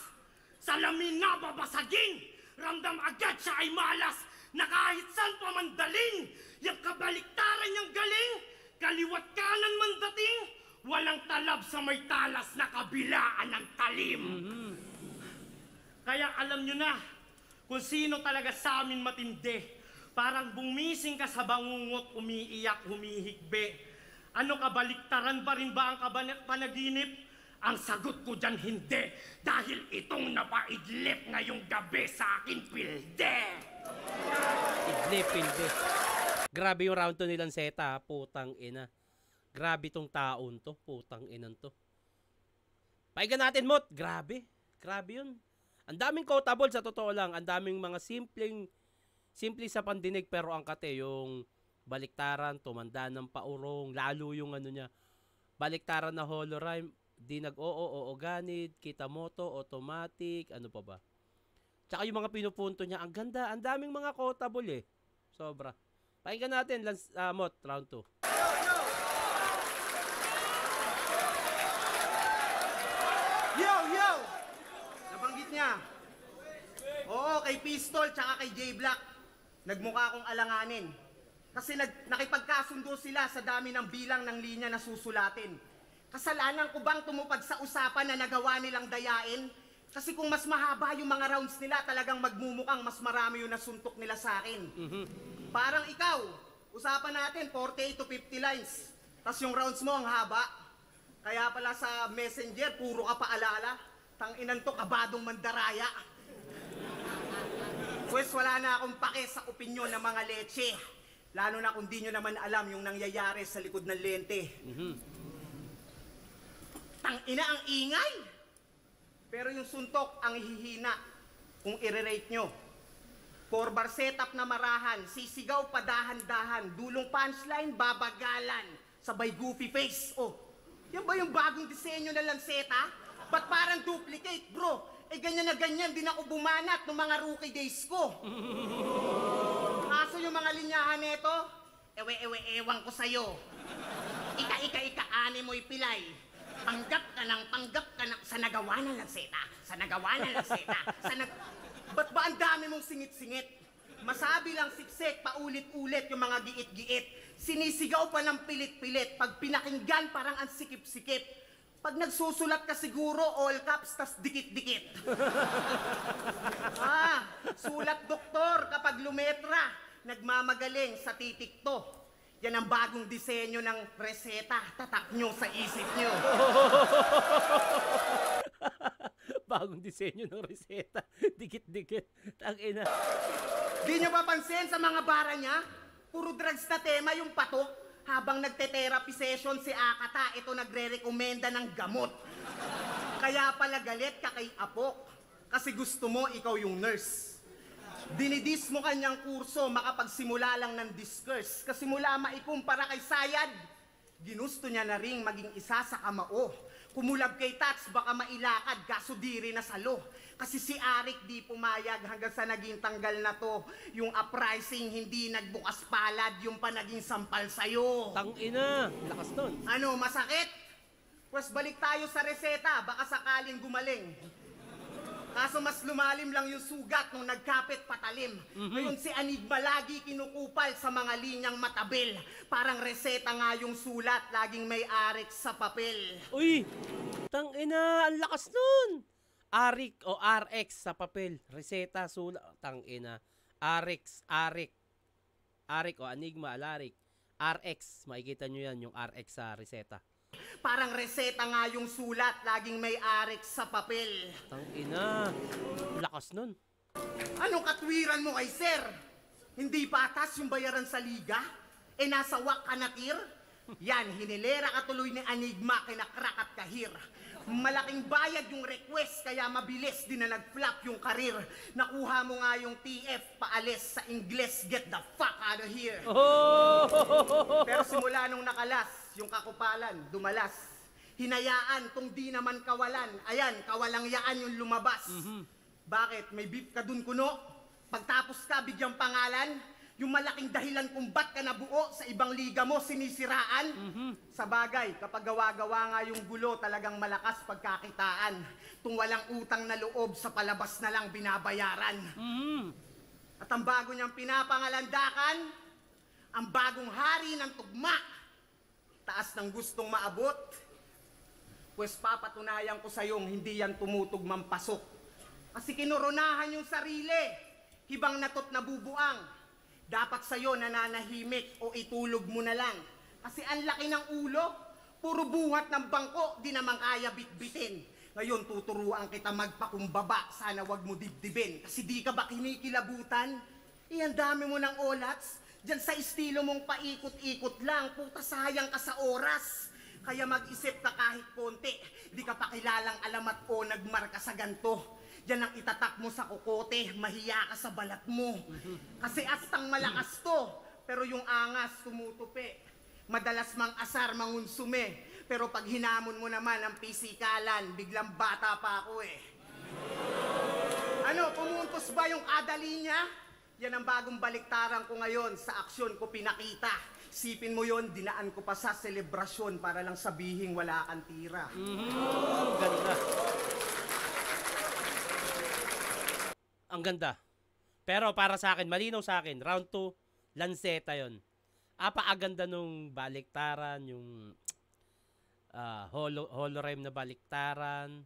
Salamin na babasagin. Ramdam agad siya ay malas na kahit saan pa mandalin. Yung kabaliktaran niyang galing, kaliwat kanan man dating, walang talab sa may talas na kabilaan ng talim. Kaya alam nyo na kung sino talaga sa amin matindi. Parang bumising ka sa bangungot, umiiyak, humihigbe. Ano, kabaliktaran ba rin ba ang panaginip? Ang sagot ko dyan hindi, dahil itong napaidlip ngayong gabi sa akin pilde. Pilde. Grabe yung round to ni Lanceta, putang ina. Grabe tong taon to, putang inan to. Pahinga natin, Mot. Grabe yun. Ang daming quotable sa totoo lang. Ang daming mga simple sa pandinig pero ang kate, yung baliktaran, tumanda ng paurong, lalo yung ano niya, baliktaran na holorhyme, di nag-oo, ganid, kita moto, automatic, ano pa ba? Tsaka yung mga pinupunto niya, ang ganda, ang daming mga quotable eh. Sobra. Pakinggan natin, Mot, round 2. Yo! Nabanggit niya. Oo, kay Pistol tsaka kay J-Black. Nagmukha akong alanganin. Kasi nakipagkasundo sila sa dami ng bilang ng linya na susulatin. Kasalanan ko bang tumupad sa usapan na nagawa nilang dayain? Kasi kung mas mahaba yung mga rounds nila, talagang magmumukhang mas marami yung nasuntok nila sa akin. Parang ikaw, usapan natin 48 to 50 lines. Tapos yung rounds mo ang haba. Kaya pala sa messenger, puro ka paalala. Tanginan to, kabadong mandaraya. Pues wala na akong pake sa opinyon ng mga leche. Lalo na kung di nyo naman alam yung nangyayari sa likod ng lente. Tangina ang ingay! Pero yung suntok ang hihina kung i-rate nyo. 4-bar setup na marahan, sisigaw padahan-dahan, dulong punchline, babagalan, sabay goofy face. Oh, yan ba yung bagong disenyo na Lanceta? Ba't parang duplicate, bro? Eh ganyan na ganyan din ako bumanat ng mga rookie days ko. Kaso yung mga linyahan nito, ewan ko sa'yo. Ika-ika-ika-ani mo'y pilay. Panggap ka ng sa nagawa ng Lanceta. Ba't ba ang dami mong singit-singit? Masabi lang siksik, paulit-ulit yung mga giit-giit. Sinisigaw pa ng pilit-pilit. Pag pinakinggan, parang ang sikip-sikip. Pag nagsusulat ka siguro, all caps, tas dikit-dikit. Sulat doktor kapag lumetra. Nagmamagaling sa titik to. Yan ang bagong disenyo ng reseta. Tatak nyo sa isip nyo. Bagong disenyo ng reseta. Dikit-dikit. Tangina. Di nyo ba pansin sa mga bara niya? Puro drugs na tema yung patok. Habang nagte-therapy session si Akata, ito nagre-rekomenda ng gamot. Kaya pala galit ka kay Apok. Kasi gusto mo ikaw yung nurse. Dinidis mo kanyang kurso, makapagsimula lang ng discourse. Kasi mula maikumpara kay Sayad, ginusto niya na ring maging isa sa kamao. Kumulab kay Tats, baka mailakad, kaso di rin nasalo. Kasi si Arik di pumayag hanggang sa naging tanggal na to. Yung uprising hindi nagbukas palad, yung pa naging sampal sa'yo. Tangina. Lakas nun. Ano, masakit? Pues balik tayo sa reseta, baka sakaling gumaling. Kaso mas lumalim lang yung sugat nung nagkapit patalim. Ngayon si Anigma lagi kinukupal sa mga linyang matabil. Parang reseta nga yung sulat, laging may arik sa papel. Uy! Tangina, ang lakas nun! Arik o RX sa papel. Reseta, sulat. Tangina. Arik. Arik o Enigma, Alarik. RX. Makikita nyo yan, yung RX sa reseta. Parang reseta nga yung sulat, laging may arik sa papel. Tangina. Lakas nun. Anong katwiran mo kay sir? Hindi patas yung bayaran sa liga? E nasa wak ka natir? Yan, hinilera ka tuloy ni Enigma, kinakrak at kahir. Malaking bayad yung request, kaya mabilis din na nag-flop yung karir. Nakuha mo nga yung TF, paalis sa Ingles, get the fuck out of here. Oh! Pero simula nung nakalas, yung kakupalan, dumalas. Hinayaan kung di naman kawalan. Ayan, kawalangyaan yung lumabas. Bakit? May beef ka dun kuno? Pagtapos ka, bigyang pangalan? Yung malaking dahilan kung ba't ka nabuo sa ibang liga mo, sinisiraan? Sa bagay, kapag gawa-gawa nga yung gulo, talagang malakas pagkakitaan. Tung walang utang na loob, sa palabas na lang binabayaran. At ang bago niyang pinapangalandakan, ang bagong hari ng tugma. Taas ng gustong maabot, pues papatunayan ko sa'yong hindi yan tumutugmang pasok. Kasi kinoronahan yung sarili, hibang natot nabubuang. Dapat sa'yo nananahimik o itulog mo na lang. Kasi ang laki ng ulo, puro buhat ng bangko, di naman kaya bitbitin. Ngayon tuturuan kita magpakumbaba, sana wag mo dibdibin. Kasi di ka ba kinikilabutan? Ang dami mo ng olats. Diyan sa estilo mong paikot-ikot lang, puta sayang ka sa oras. Kaya mag-isip ka kahit konti, di ka pa kilalang alamat o nagmarka sa ganto. Diyan ang itatak mo sa kokote, mahiya ka sa balat mo. Kasi astang malakas to, pero yung angas tumutupi. Madalas mang asar, mangunsume, pero pag hinamon mo naman ang pisikalan, biglang bata pa ako eh. Ano, pumuntos ba yung kada linya? Yan ang bagong baliktaran ko ngayon, sa aksyon ko pinakita. Sipin mo yon, dinaan ko pa sa selebrasyon para lang sabihin wala kang tira. Ganda. Ang ganda. Pero para sa akin, malinaw sa akin, round 2, lanseta yon. Apakaganda nung baliktaran, yung holorem na baliktaran.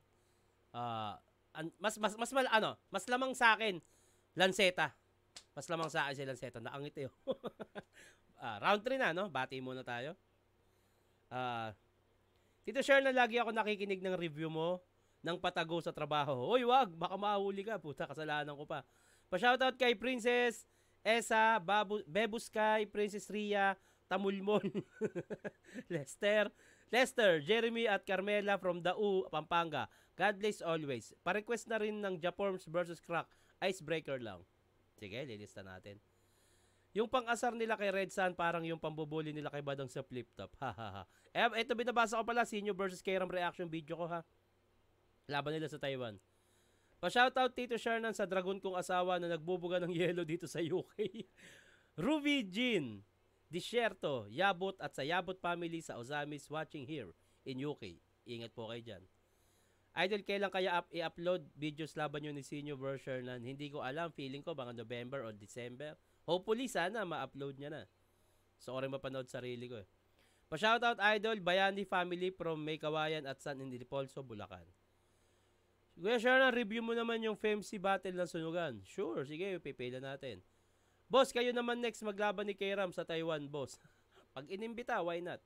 Mas lamang sa akin, lanseta. Mas lamang sa akin si Lanceta. Nakangiti yun. Round 3 na, no? Bati muna tayo. Tito Share, na lagi ako nakikinig ng review mo ng patago sa trabaho. Uy, wag! Baka mahuli ka. Puta, kasalanan ko pa. Pa-shoutout kay Princess Esa, Bebuskay, Princess Ria, Tamulmon, Lester, Jeremy at Carmela from Dau, Pampanga. God bless always. Pa-request na rin ng Japorms versus Crack. Icebreaker lang. Sige, lilista natin. Yung pang-asar nila kay Red Sun, parang yung pambubuli nila kay Badang sa Flip Top. Ito binabasa ko pala, Sinyo versus Kairam reaction video ko ha. Laban nila sa Taiwan. Pa-shoutout Tito Shernan sa dragon kong asawa na nagbubuga ng yelo dito sa UK. Ruby Jean, Desierto, Yabot at sa Yabot family sa Ozamis watching here in UK. Ingat po kayo dyan. Idol, kailan kaya i-upload videos laban nyo ni Sinyo version na hindi ko alam. Feeling ko baka November or December. Hopefully, sana ma-upload niya na. So, rin mapanood sarili ko eh. Pa-shoutout Idol, Bayani family from May Kawayan at San Ildefonso, Bulacan. Kuya Sharon, review mo naman yung FMC battle ng sunugan. Sure, sige, pipila natin. Boss, kayo naman next maglaban ni Kairam sa Taiwan, boss. Pag inimbita, why not?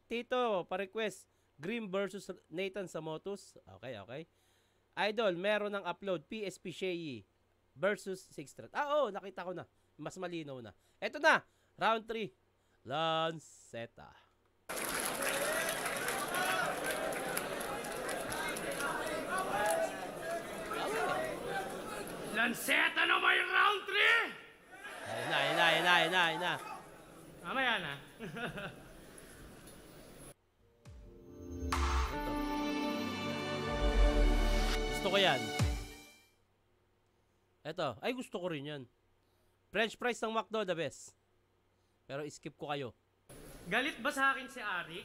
Tito, pa-request, Grim versus Nathan Samotus. Okay, okay. Idol, meron ng upload, PSP Shea versus Sixth Threat. Oo, nakita ko na. Mas malinaw na. Eto na, round 3. Lanceta. Lanceta na may round 3! Ayun na. Mamaya na. Gusto ko yan. Eto, ay gusto ko rin yan. French fries ng McDo, the best. Pero skip ko kayo. Galit ba sa akin si Arik?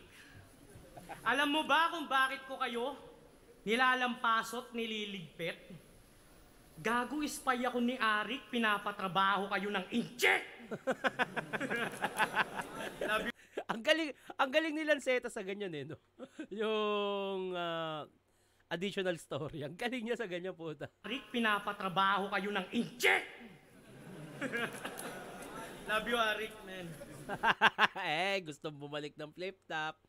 Alam mo ba kung bakit ko kayo nilalampasot, nililigpit? Gago, spy ako ni Arik, pinapatrabaho kayo ng inject! ang galing ni Lanceta sa ganyan eh, no? Yung additional story. Ang galing niya sa ganyan, puta. Arik, pinapatrabaho kayo ng inject! Love you, Arik, man. Gusto bumalik ng flip-top.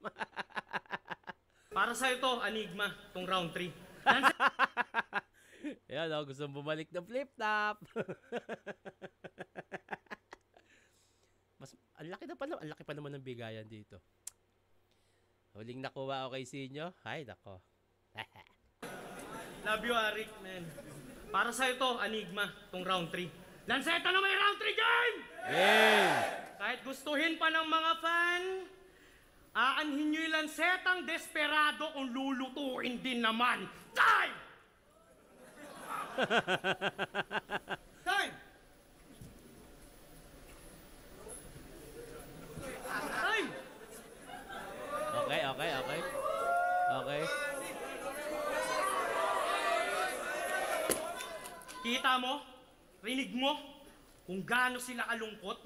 Para sa'yo to, Enigma, tong round 3. Yan, gusto bumalik ng flip-top. Ang laki pa naman ng bigayan dito. Huling nakuha ako kay Sinyo. Ay, nako. Love you, Arik, man. Para sa'yo to, Enigma, tong round 3. Lanceta na may round 3 game! Yay! Kahit gustuhin pa ng mga fan, aanhin nyo yung Lancetang desperado kung lulutuin din naman. Time! Time! Time! Okay. Kita mo? Rinig mo? Kung gaano sila kalungkot?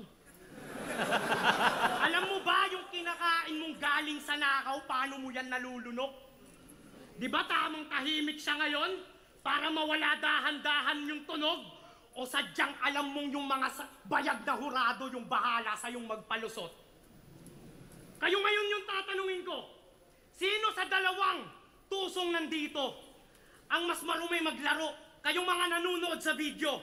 Alam mo ba yung kinakain mong galing sa nakaw, paano mo yan nalulunok? Di ba tamang tahimik siya ngayon? Para mawala dahan-dahan yung tunog? O sadyang alam mong yung mga bayag na hurado yung bahala sa yung magpalusot? Kayo ngayon yung tatanungin ko, sino sa dalawang tusong nandito ang mas marumi maglaro? Kayong mga nanonood sa video.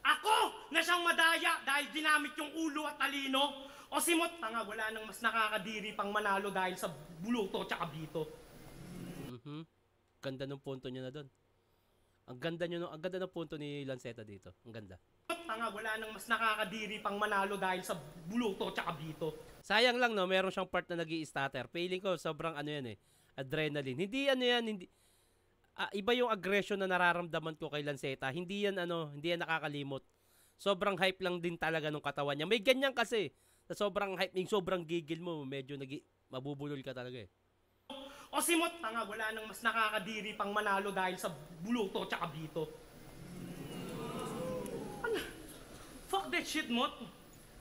Ako na siyang madaya dahil ginamit yung ulo at talino? O si Mot, tanga, wala nang mas nakakadiri pang manalo dahil sa buluto at bito. Ganda ng punto niya na doon. Ang ganda ng punto ni Lanceta dito. Ang ganda. Tanga, wala nang mas nakakadiri pang manalo dahil sa buluto at bito. Sayang lang, no, meron siyang part na nag-i-stutter. Feeling ko sobrang yan eh, adrenaline. Hindi iba yung aggression na nararamdaman ko kay Lanceta. Hindi yan nakakalimot. Sobrang hype lang din talaga nung katawan niya. May ganyan kasi. Sa sobrang hype, yung sobrang gigil mo, medyo mabubulol ka talaga eh. O si Mot, tanga, wala nang mas nakakadiri pang manalo dahil sa buluto at bito. Ano? Fuck that shit, Mot.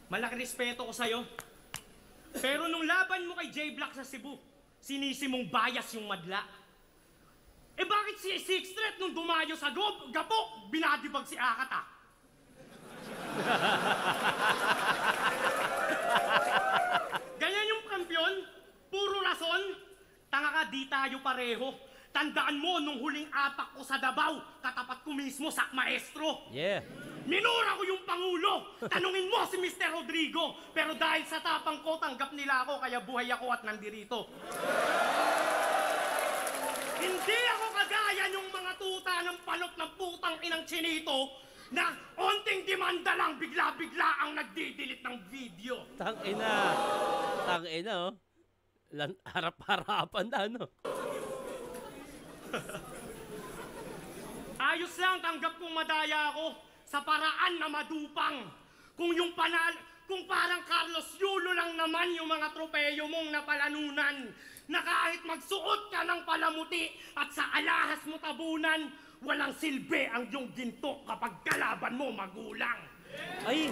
Malaki respeto ko sa'yo. Pero nung laban mo kay J-Block sa Cebu, sinisi mong bias yung madla. Eh bakit si Sixth Threat nung dumayo sa gapok, binadibag si Akata? Ganyan yung kampiyon? Puro rason? Tanga ka, di tayo pareho. Tandaan mo, nung huling atak ko sa Davao, katapat ko mismo sa maestro. Yeah. Minura ko yung Pangulo. Tanungin mo si Mr. Rodrigo. Pero dahil sa tapang ko, tanggap nila ako, kaya buhay ako at nandirito. Hindi ako kagaya yung mga tuta ng palot ng putang inang chinito na onting demanda lang bigla-bigla ang nagdidelete ng video. Tangina, oh. Harap-harapan na, no? Ayos lang, tanggap kong madaya ako sa paraan na madupang. Kung parang Carlos Yulo lang naman yung mga tropeyo mong napalanunan, na kahit magsuot ka ng palamuti at sa alahas mo tabunan, walang silbi ang iyong ginto kapag kalaban mo magulang. Ay!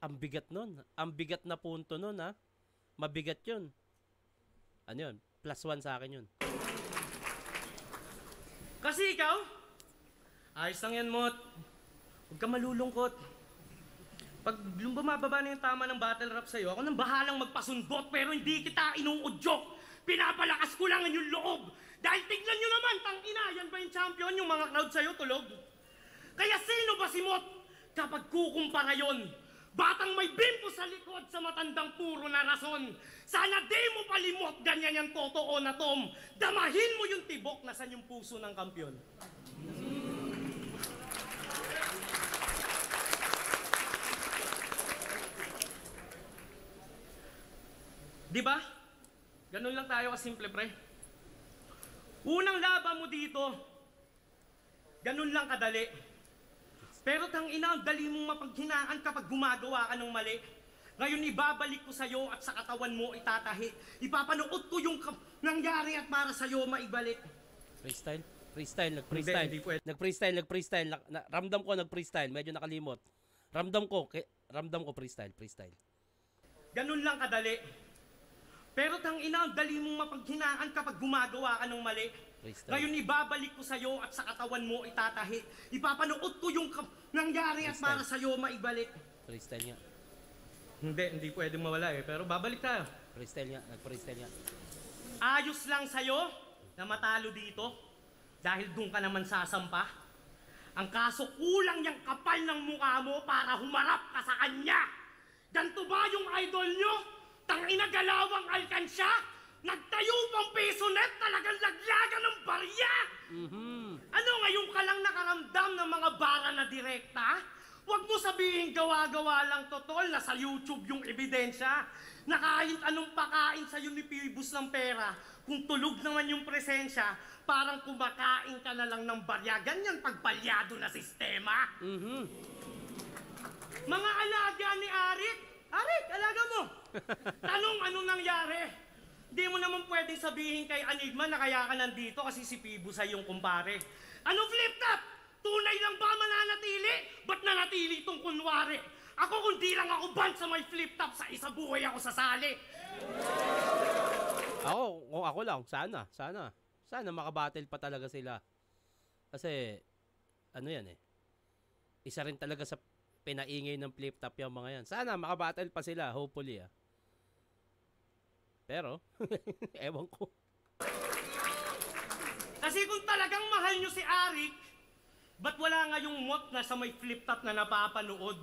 Ang bigat nun. Ang bigat na punto nun, ha? Mabigat yun. Ano yun? +1 sa akin yun. Kasi ikaw, Ayos lang yan, Mot. Huwag ka malulungkot. Pag bumababa na yung tama ng battle rap sa'yo, ako nang bahalang magpasundot pero hindi kita inuudyok. Pinapalakas ko lang ang yung loob. Dahil tignan nyo naman, tangina, yan ba yung champion? Yung mga crowd sa'yo, tulog. Kaya sino ba si Mot? Kapag kukumpara yon, batang may bimpo sa likod sa matandang puro na rason. Sana di mo palimot, ganyan yung totoo na Tom. Damahin mo yung tibok, nasan yung puso ng kampyon. Di ba? Ganun lang tayo kasimple, pre. Unang laban mo dito, ganun lang kadali. Pero tangina, ang dali mong mapaghinaan kapag gumagawa ka ng mali. Ngayon ibabalik ko sa'yo at sa katawan mo itatahi. Ipapanood ko yung nangyari at para sa'yo maibalik. Freestyle? Freestyle, nag-freestyle. Hindi pwede. Nag-freestyle. Ramdam ko nag-freestyle, medyo nakalimot. Ramdam ko freestyle. Ganun lang kadali. Pero tangina, ang dali mong mapaghinaan kapag gumagawa ka ng mali. Freestyle. Ngayon ibabalik ko sa'yo at sa katawan mo itatahi. Ipapanood ko yung nangyari at para sa'yo maibalik. Freestyle nga. Hindi pwedeng mawala eh. Pero babalik tayo. Freestyle nga, nag-freestyle nga. Ayos lang sa'yo na matalo dito dahil doon ka naman sasampa. Ang kaso kulang yung kapal ng mukha mo para humarap ka sa kanya. Ganto ba yung idol nyo? Tangina galawang alkansya? Nagtayo pang pesonet, talagang laglagan ng barya! Ano ngayon ka lang nakaramdam ng mga bara na direkta? Huwag mo sabihin gawa-gawa lang totol na sa YouTube yung ebidensya na kahit anong pakain sa'yo ni Phoebus ng pera, kung tulog naman yung presensya, parang kumakain ka na lang ng barya. Ganyan pagpalyado na sistema. Mga alaga ni Arik, alaga mo! Tanong anong nangyari? Di mo naman pwedeng sabihin kay Enigma na kaya ka nandito kasi si Phoebus ay yung kumpare. Anong flip top? Tunay lang ba mananatili? Ba't nanatili itong kunwari? Ako kundi lang ako ban sa may flip top, sa isa buhay ako sasali. Ako lang, sana makabattle pa talaga sila. Kasi, ano yan eh, isa rin talaga sa pinaingay ng flip top yung mga yan. Sana makabattle pa sila, hopefully ah. Pero, ewan ko. Kasi kung talagang mahal nyo si Arik, ba't wala nga yung Mot na sa may flip top na napapanood?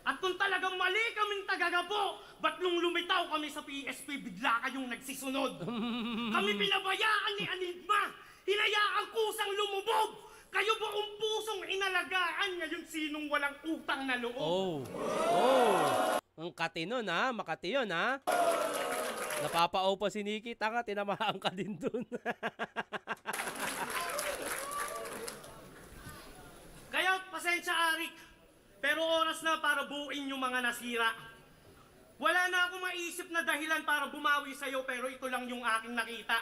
At kung talagang mali kaming tagagapo, ba't nung lumitaw kami sa PSP, bigla kayong nagsisunod? Kami pinabayaan ni Enigma, hinayaan kusang lumubog. Kayo ba ang pusong inalagaan ngayon sinong walang utang na loob? Ang kati nun ha, makati yun ha. Napapao pa si Nikki, tanga, tinamaan ka din dun. Kaya pasensya Arik, pero oras na para buuin yung mga nasira. Wala na akong maisip na dahilan para bumawi sa'yo, pero ito lang yung aking nakita.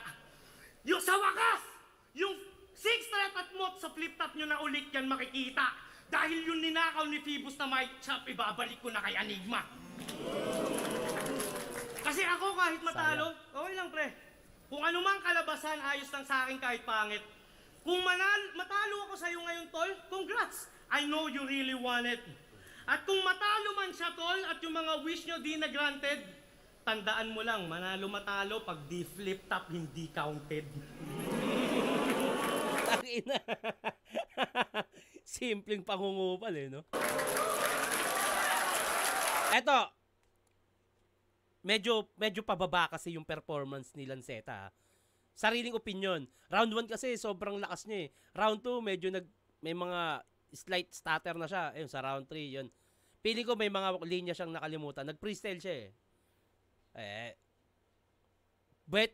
Yung sa wakas, yung 6 threat at Mot sa flip top nyo na ulit yan makikita. Dahil yung ninakaw ni Phoebus na mic chop, ibabalik ko na kay Enigma. Kasi ako kahit matalo, okay lang pre. Kung ano mang kalabasan, ayos lang sa akin kahit pangit. Kung matalo ako sa'yo ngayon, tol, congrats! I know you really want it. At kung matalo man siya, tol, at yung mga wish nyo di na granted, tandaan mo lang, manalo-matalo pag di flip top, hindi counted. Tangina. Simpleng pangungupal eh, no? Eto, medyo pababa kasi yung performance ni Lanceta. Sariling opinion. Round 1 kasi sobrang lakas niya eh. Round 2 medyo may mga slight stutter na siya. Ayun, sa round 3 yun. Pili ko may mga linya siyang nakalimutan. Nag-freestyle siya eh.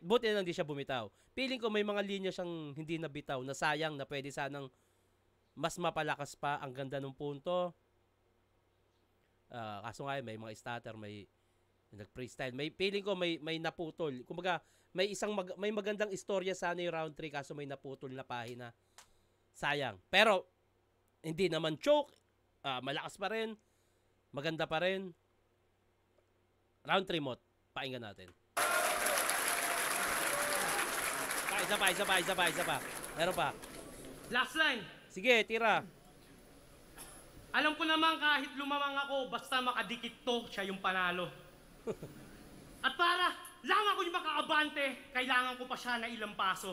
Buti na hindi siya bumitaw. Piling ko may mga linya siyang hindi nabitaw na sayang na pwede sanang mas mapalakas pa. Ang ganda ng punto. Kaso nga may mga stutter, may nag-freestyle. May feeling ko may naputol. Kumbaga, may magandang istorya sana yung round 3 kaso may naputol na pahina. Sayang. Pero hindi naman choke. Malakas pa rin. Maganda pa rin. Round 3 Mot. Pakinggan natin. Isa pa. Meron pa. Last line. Sige, tira. Alam ko naman kahit lumamang ako, basta makadikit to, siya yung panalo. At para lang ako yung makaabante, kailangan ko pa siya na ilang paso.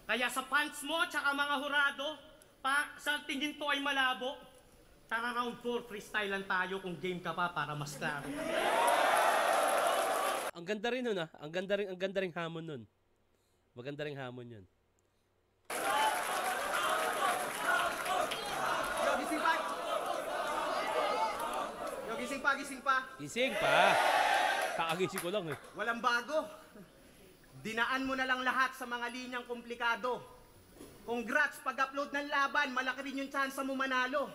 Kaya sa pants mo, tsaka mga hurado, sa tingin to ay malabo. Tara round 4, freestyle lang tayo kung game ka pa para mas klaro. Ang ganda rin nun, ah. Ang ganda ring hamon nun. Maganda ring hamon yun. Yo, gising pa! Yo, gising pa, gising pa! Gising pa. Kakagising ko lang eh. Walang bago. Dinaan mo na lang lahat sa mga linyang komplikado. Congrats, pag-upload ng laban, malaki rin yung chance mo manalo.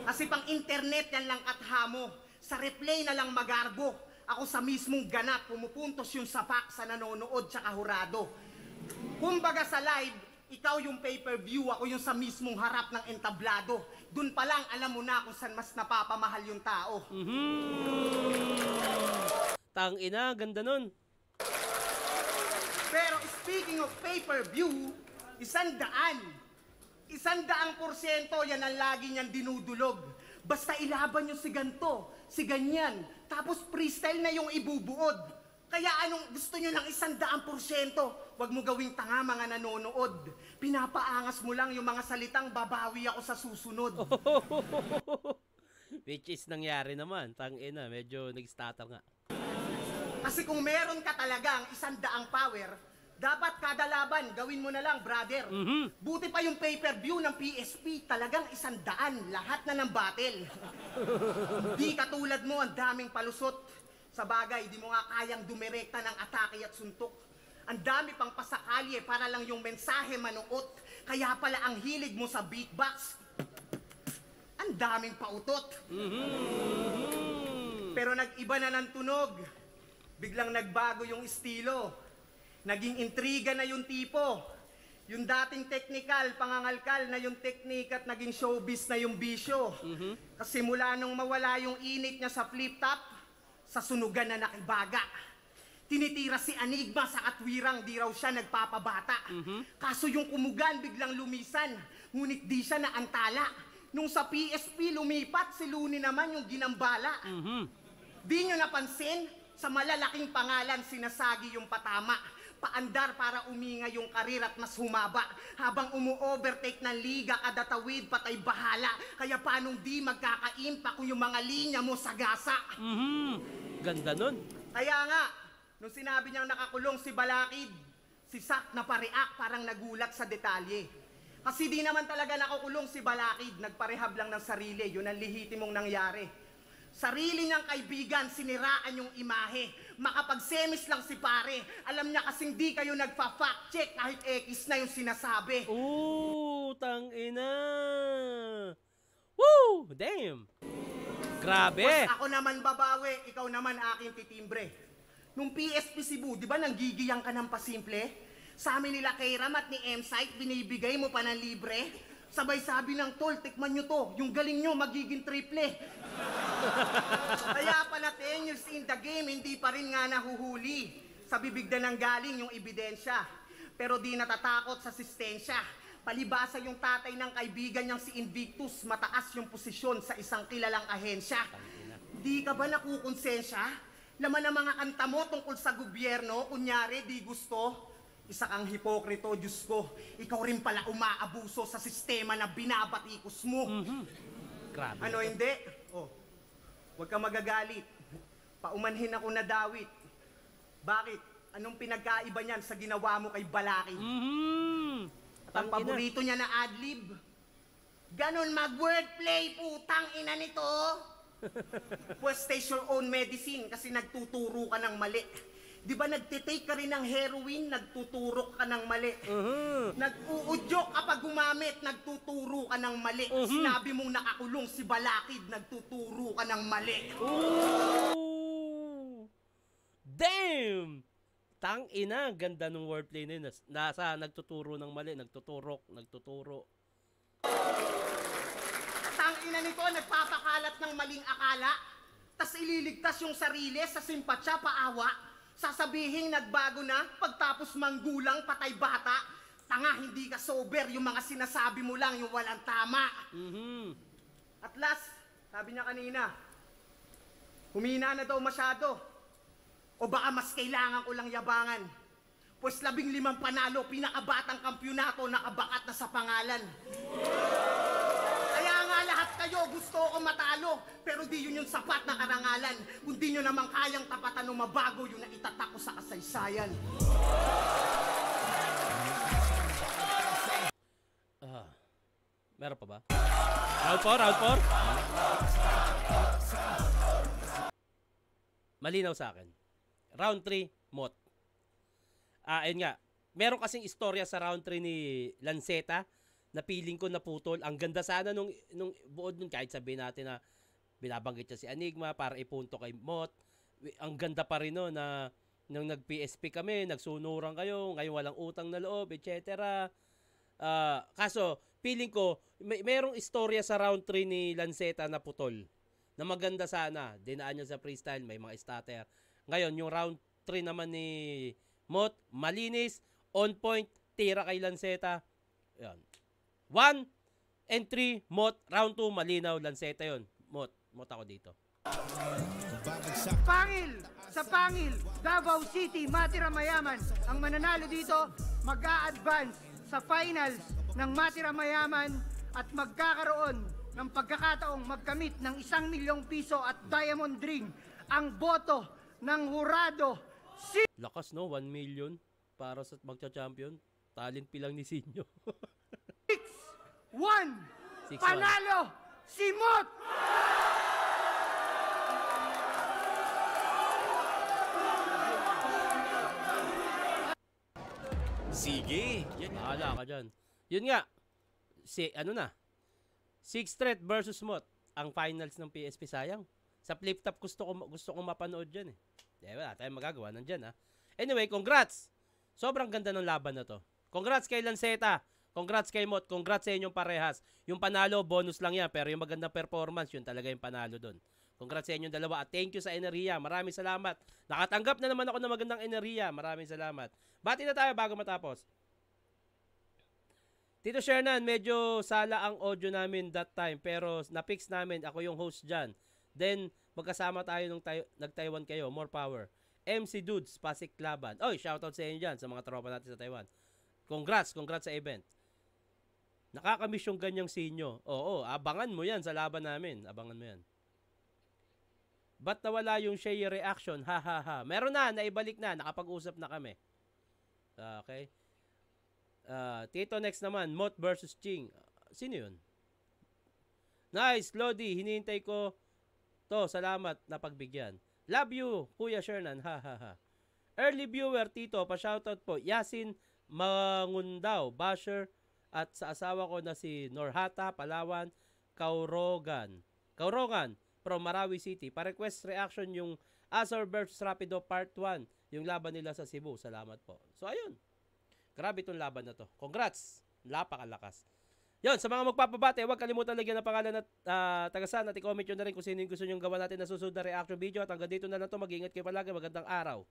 Kasi pang internet yan lang kathamo. Sa replay na lang magarbo. Ako sa mismong ganap, pumupuntos yung sapak sa nanonood tsaka hurado. Kumbaga sa live, ikaw yung pay-per-view, ako yung sa mismong harap ng entablado. Dun pa lang alam mo na kung saan mas napapamahal yung tao. Tang ina, ganda nun. Pero speaking of pay-per-view, 100%. 100% yan ang lagi niyan dinudulog. Basta ilaban yung si ganto, si ganyan, tapos freestyle na yung ibubuod. Kaya anong gusto nyo ng 100%? Huwag mo gawing tanga mga nanonood. Pinapaangas mo lang yung mga salitang babawi ako sa susunod. Which is nangyari naman. Tang ina, medyo nag-stutter nga. Kasi kung meron ka talagang 100 power, dapat kada laban, gawin mo na lang, brother. Buti pa yung pay-per-view ng PSP, talagang 100, lahat na ng battle. Di katulad mo, ang daming palusot. Sa bagay, di mo nga kayang dumirekta ng atake at suntok. Ang dami pang pasakalye para lang yung mensahe manuot. Kaya pala ang hilig mo sa beatbox, ang daming pautot. Pero nag-iba na ng tunog. Biglang nagbago yung estilo. Naging intriga na yung tipo. Yung dating technical, pangangalkal na yung technique at naging showbiz na yung bisyo. Kasi mula nung mawala yung init niya sa flip-top, sa sunugan na nakibaga. Tinitira si Enigma sa katwirang, di raw siya nagpapabata. Kaso yung kumugan biglang lumisan, ngunit di siya naantala. Nung sa PSP lumipat, si Looney naman yung ginambala. Di nyo napansin, sa malalaking pangalan sinasagi yung patama. Paandar para uminga yung karir at mas humaba. Habang umu-overtake ng liga, kada tawid patay bahala. Kaya paanong di magkakaimpa kung yung mga linya mo sagasa? Ganda nun. Kaya nga, nung sinabi niyang nakakulong si Balakid, si Sak na pareak parang nagulat sa detalye. Kasi di naman talaga nakakulong si Balakid, nagparehab lang ng sarili, yun ang lehitimong nangyari. Sarili niyang kaibigan, siniraan yung imahe. Makapag-semis lang si pare. Alam niya kasing di kayo nagpa-fact check kahit X na yung sinasabi. Ooh, tang ina. Woo! Damn! Grabe! Boss, ako naman babawi, ikaw naman aking titimbre. Nung PSP Cebu, di ba nanggigiyang ka ng pasimple? Sa amin nila kay Ram at ni M-Site, binibigay mo pa ng libre. Sabay sabi ng tol, tikman nyo to, yung galing nyo magiging triple. Kaya pala 10 years in the game, hindi pa rin nga nahuhuli. Sa bibig na nang galing yung ebidensya. Pero di natatakot sa sistensya. Palibasa yung tatay ng kaibigan niyang si Invictus, mataas yung posisyon sa isang kilalang ahensya. Di ka ba nakukonsensya? Laman ng mga kanta mo tungkol sa gobyerno, kunyari di gusto. Isa kang hipokrito, Diyos ko. Ikaw rin pala umaabuso sa sistema na binabatikos mo. Grabe. Ano hindi? Oh, huwag ka magagalit. Paumanhin ako na dawit. Bakit? Anong pinagkaiba niyan sa ginawa mo kay Balaki? At ang paborito niya na adlib. Ganon mag-wordplay, putang ina nito. Pues taste your own medicine kasi nagtuturo ka ng mali. Di ba nagtitake ka rin ng heroin, nagtuturok ka ng mali. Nag-uudyok kapag gumamit, nagtuturo ka ng mali. Sinabi mong nakakulong si Balakid, nagtuturo ka ng mali. Ooh! Damn! Tang ina, ganda ng wordplay na yun. Nasa nagtuturo ng mali, nagtuturo. Tang ina nito, nagpapakalat ng maling akala. Tas ililigtas yung sarili sa simpatsya, paawa. Sasabihin nagbago na, pagtapos manggulang, patay bata. Tanga, hindi ka sober. Yung mga sinasabi mo lang, yung walang tama. At last, sabi niya kanina, humina na daw masyado. O baka mas kailangan ko lang yabangan. Pues 15 panalo, pinakabatang kampyonato, nakabakat na sa pangalan. Kaya nga lahat kayo gusto ko matalo, pero di yun yung sapat na karangalan. Kung di nyo naman kayang tapatan o mabago, yun na itatak ko sa kasaysayan. Meron pa ba? Round 4? Malinaw sa akin. Round 3, Mot. Ayun nga. Meron kasing istorya sa round 3 ni Lanceta na feeling ko naputol. Ang ganda sana nung buod nun, kahit sabihin natin na binabanggit siya si Enigma para ipunto kay Mot. Ang ganda pa rin no na nung nag-PSP kami, nagsunuran kayo, ngayon walang utang na loob, etc. Kaso, feeling ko, merong istorya sa round 3 ni Lanceta na putol. Na maganda sana. Dinaan niya sa freestyle, may mga starter. Ngayon, yung round 3 naman ni Mot, malinis, on point, tira kay Lanceta. Yan. 1 and 3, Mot. Round 2, malinaw, Lanceta yon. Mot ako dito. Pangil! Sa Pangil, Davao City, Matira Mayaman. Ang mananalo dito, mag-a-advance sa finals ng Matira Mayaman at magkakaroon ng pagkakataong magkamit ng 1 milyong piso at diamond ring. Ang boto ng hurado. Lakas no, 1 million para sa magcha-champion. Talent pilang ni Sinyo. 6-1! 6-1. Panalo si Mot! Sige. Bahala ka dyan. Yun nga. Ano na? 6 Threat versus Mot. Ang finals ng PSP, sayang. Sa flip top gusto ko mapanood dyan eh. Wala tayong magagawa. Nandyan ha. Anyway, congrats. Sobrang ganda ng laban na to. Congrats kay Lanceta. Congrats kay Mot. Congrats sa inyong parehas. Yung panalo, bonus lang yan. Pero yung magandang performance, yun talaga yung panalo doon. Congrats sa inyong dalawa. At thank you sa Energia. Maraming salamat. Nakatanggap na naman ako ng magandang Energia. Maraming salamat. Bati na tayo bago matapos. Tito Shernan, medyo sala ang audio namin that time. Pero na-fix namin. Ako yung host dyan. Then, magkasama tayo nung nag-Taiwan kayo. More power. MC Dudes, Pasig Laban. Oy, shoutout sa inyo dyan sa mga tropa natin sa Taiwan. Congrats sa event. Nakakamiss yung ganyang sinyo. Oo, abangan mo yan sa laban namin. Abangan mo yan. Ba't nawala yung share reaction? Ha ha ha. Meron na, naibalik na. Nakapag-usap na kami. Okay. Tito next naman, Mot versus Ching. Sino yun? Nice, Lodi. Hinihintay ko to. Salamat na pagbigyan. Love you, Kuya Shernan. Ha ha ha. Early viewer, Tito. Pa-shoutout po. Yasin Mangundaw, Basher. At sa asawa ko na si Norhata, Palawan, Kaurogan from Marawi City. Pa-request reaction yung Azor versus Rapido Part 1. Yung laban nila sa Cebu. Salamat po. So, ayun. Grabe itong laban na to. Congrats. Napakalakas. Yun, sa mga magpapabate, huwag kalimutan lagyan ng pangalan at tagasan at i-comment nyo na rin kung sino yung gusto nyo gawa natin na susunod na reaction video. At hanggang dito na lang to. Mag-iingat kayo palagi. Magandang araw.